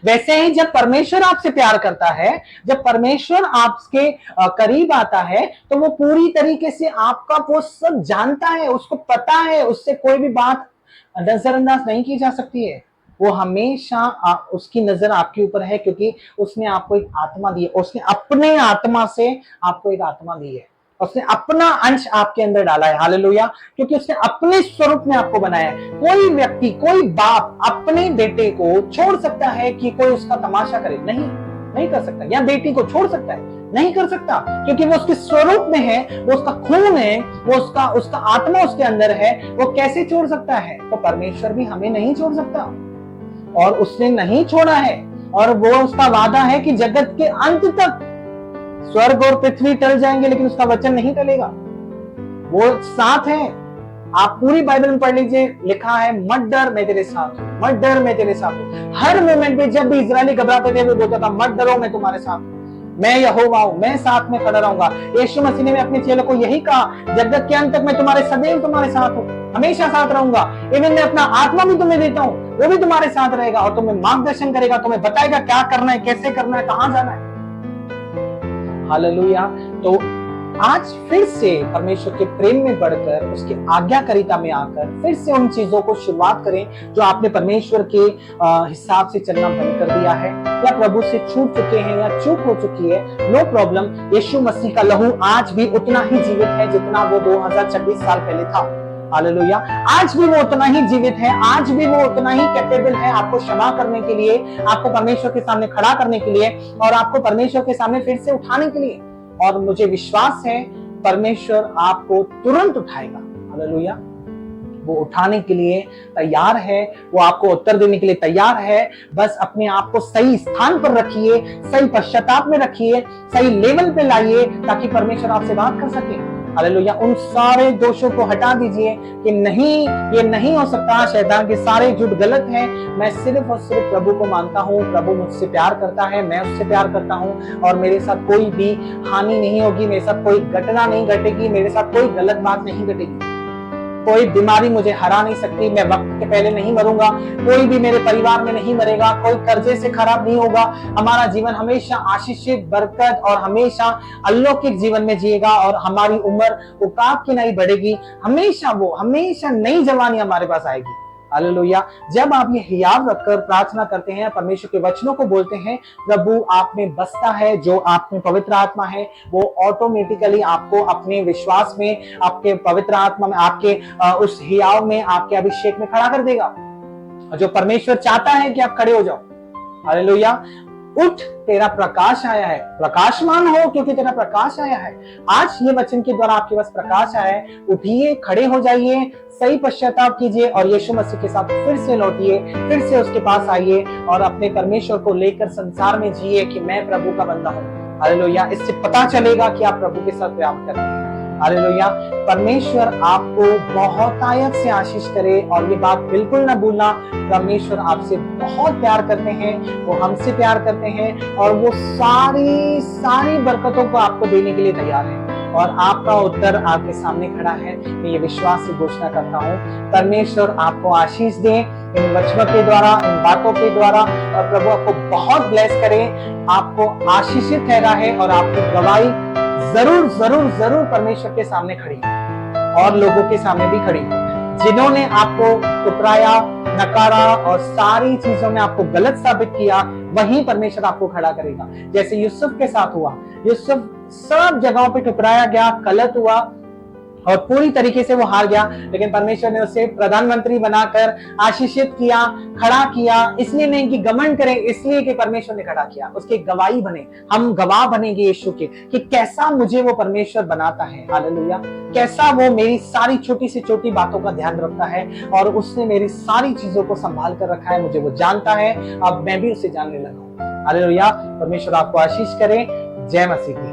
[SPEAKER 1] वैसे ही जब परमेश्वर आपसे प्यार करता है, जब परमेश्वर आपके करीब आता है, तो वो पूरी तरीके से आपका वो सब जानता है, उसको पता है, उससे कोई भी बात नजरअंदाज नहीं की जा सकती है। वो हमेशा उसकी नजर आपके ऊपर है, क्योंकि उसने आपको एक आत्मा दी है, उसने अपने आत्मा से आपको एक आत्मा दी है, उसने अपना अंश आपके अंदर डाला है। हालेलुया। क्योंकि उसने अपने स्वरूप में आपको बनाया है। कोई व्यक्ति, कोई बाप अपने बेटे को छोड़ सकता है कि कोई उसका तमाशा करे? नहीं, नहीं कर सकता। या बेटी को छोड़ सकता है? नहीं कर सकता, क्योंकि वो उसके स्वरूप में है, वो उसका खून है, वो उसका आत्मा उसके अंदर है। वो कैसे छोड़ सकता है? तो परमेश्वर भी हमें नहीं छोड़ सकता, और उसने नहीं छोड़ा है, और वो उसका वादा है कि जगत के अंत तक स्वर्ग और पृथ्वी टल जाएंगे, लेकिन उसका वचन नहीं टलेगा। वो साथ है। आप पूरी बाइबल में पढ़ लीजिए, लिखा है मत डर मैं तेरे साथ हूं, मत डर मैं तेरे साथ हूं। हर मोमेंट में जब भी इजरायली घबराते थे वो बोलता था मत डरो मैं तुम्हारे साथ हूं, मैं यहोवा हूं, मैं साथ में खड़ा रहूंगा। यीशु मसीह ने अपने चेलों को यही कहा, जगत के अंत तक मैं तुम्हारे सदैव तुम्हारे साथ हूं, हमेशा साथ रहूंगा। इवन मैं अपना आत्मा भी तुम्हें देता हूं, वो भी तुम्हारे साथ रहेगा और तुम्हें मार्गदर्शन करेगा, तुम्हें बताएगा क्या करना है, कैसे करना है, कहां जाना है। हालेलुया। तो आज फिर से परमेश्वर के प्रेम में बढ़कर, उसके आज्ञाकारिता में आकर फिर से उन चीजों को शुरुआत करें जो आपने परमेश्वर के हिसाब से चलना बंद कर दिया है, या प्रभु से छूट चुके हैं, या चूक हो चुकी है। No problem. यीशु मसीह का लहू आज भी उतना ही जीवित है जितना वो 2026 साल पहले था। हालेलुया। आज भी वो उतना ही जीवित है, आज भी वो उतना ही कैपेबल है आपको क्षमा करने के लिए, आपको परमेश्वर के सामने खड़ा करने के लिए, और आपको परमेश्वर के सामने फिर से उठाने के लिए। और मुझे विश्वास है परमेश्वर आपको तुरंत उठाएगा। हालेलुया। वो उठाने के लिए तैयार है, वो आपको उत्तर देने के लिए तैयार है। बस अपने आप को सही स्थान पर रखिए, सही पश्चाताप में रखिए, सही लेवल पे लाइए, ताकि परमेश्वर आपसे बात कर सके। हालेलुया। उन सारे दोषों को हटा दीजिए कि नहीं, ये नहीं हो सकता, शैतान के सारे झूठ गलत हैं, मैं सिर्फ और सिर्फ प्रभु को मानता हूँ, प्रभु मुझसे प्यार करता है, मैं उससे प्यार करता हूँ, और मेरे साथ कोई भी हानि नहीं होगी, मेरे साथ कोई घटना नहीं घटेगी, मेरे साथ कोई गलत बात नहीं घटेगी, कोई बीमारी मुझे हरा नहीं सकती, मैं वक्त के पहले नहीं मरूंगा, कोई भी मेरे परिवार में नहीं मरेगा, कोई कर्जे से खराब नहीं होगा, हमारा जीवन हमेशा आशीषित, बरकत और हमेशा अलौकिक जीवन में जिएगा, और हमारी उम्र उकाब की नहीं बढ़ेगी, हमेशा नई जवानी हमारे पास आएगी। हालेलुया। जब आप ये हियाव रखकर प्रार्थना करते हैं, परमेश्वर के वचनों को बोलते हैं, प्रभु आप में बसता है, जो आप में पवित्र आत्मा है वो ऑटोमेटिकली आपको अपने विश्वास में, आपके पवित्र आत्मा में, आपके उस हियाव में, आपके अभिषेक में खड़ा कर देगा। जो परमेश्वर चाहता है कि आप खड़े हो जाओ। हालेलुया। उठ, तेरा प्रकाश आया है, प्रकाशमान हो क्योंकि तेरा प्रकाश आया है। आज ये वचन के द्वारा आपके पास प्रकाश आया है। उठिए, खड़े हो जाइए, सही पश्चाताप कीजिए, और यीशु मसीह के साथ फिर से लौटिए, फिर से उसके पास आइए, और अपने परमेश्वर को लेकर संसार में जिए कि मैं प्रभु का बंदा हूँ। हालेलुया। इससे पता चलेगा कि आप प्रभु के साथ प्यार करते हैं। हालेलुया। परमेश्वर आपको बहुत आयत से आशीष करे, और ये बात बिल्कुल ना भूलना, परमेश्वर आपसे बहुत प्यार करते हैं, वो हमसे प्यार करते हैं, और वो सारी बरकतों को आपको देने के लिए तैयार है, और आपका उत्तर आपके सामने खड़ा है। मैं ये विश्वास से घोषणा करता हूँ, परमेश्वर आपको आशीष दे इन वचनों के द्वारा, इन बातों के द्वारा, और प्रभु आपको बहुत ब्लेस करे, आपको आशीषित ठहरा है, और आपकी गवाही जरूर परमेश्वर के सामने खड़ी और लोगों के सामने भी खड़ी। जिन्होंने आपको टुकराया, नकारा और सारी चीजों में आपको गलत साबित किया, वहीं परमेश्वर आपको खड़ा करेगा। जैसे यूसुफ के साथ हुआ, यूसुफ सब जगहों पे टुकराया गया, गलत हुआ, और पूरी तरीके से वो हार गया, लेकिन परमेश्वर ने उसे प्रधानमंत्री बनाकर आशीषित किया, खड़ा किया। इसलिए नहीं कि घमंड करें, इसलिए कि परमेश्वर ने खड़ा किया, उसके गवाही बने। हम गवाह बनेंगे यीशु के कि कैसा मुझे वो परमेश्वर बनाता है। हालेलुया। कैसा वो मेरी सारी छोटी से छोटी बातों का ध्यान रखता है और उसने मेरी सारी चीजों को संभाल कर रखा है, मुझे वो जानता है, अब मैं भी उसे जानने लगा हूं। हालेलुया। परमेश्वर आपको आशीष करे। जय मसीह की।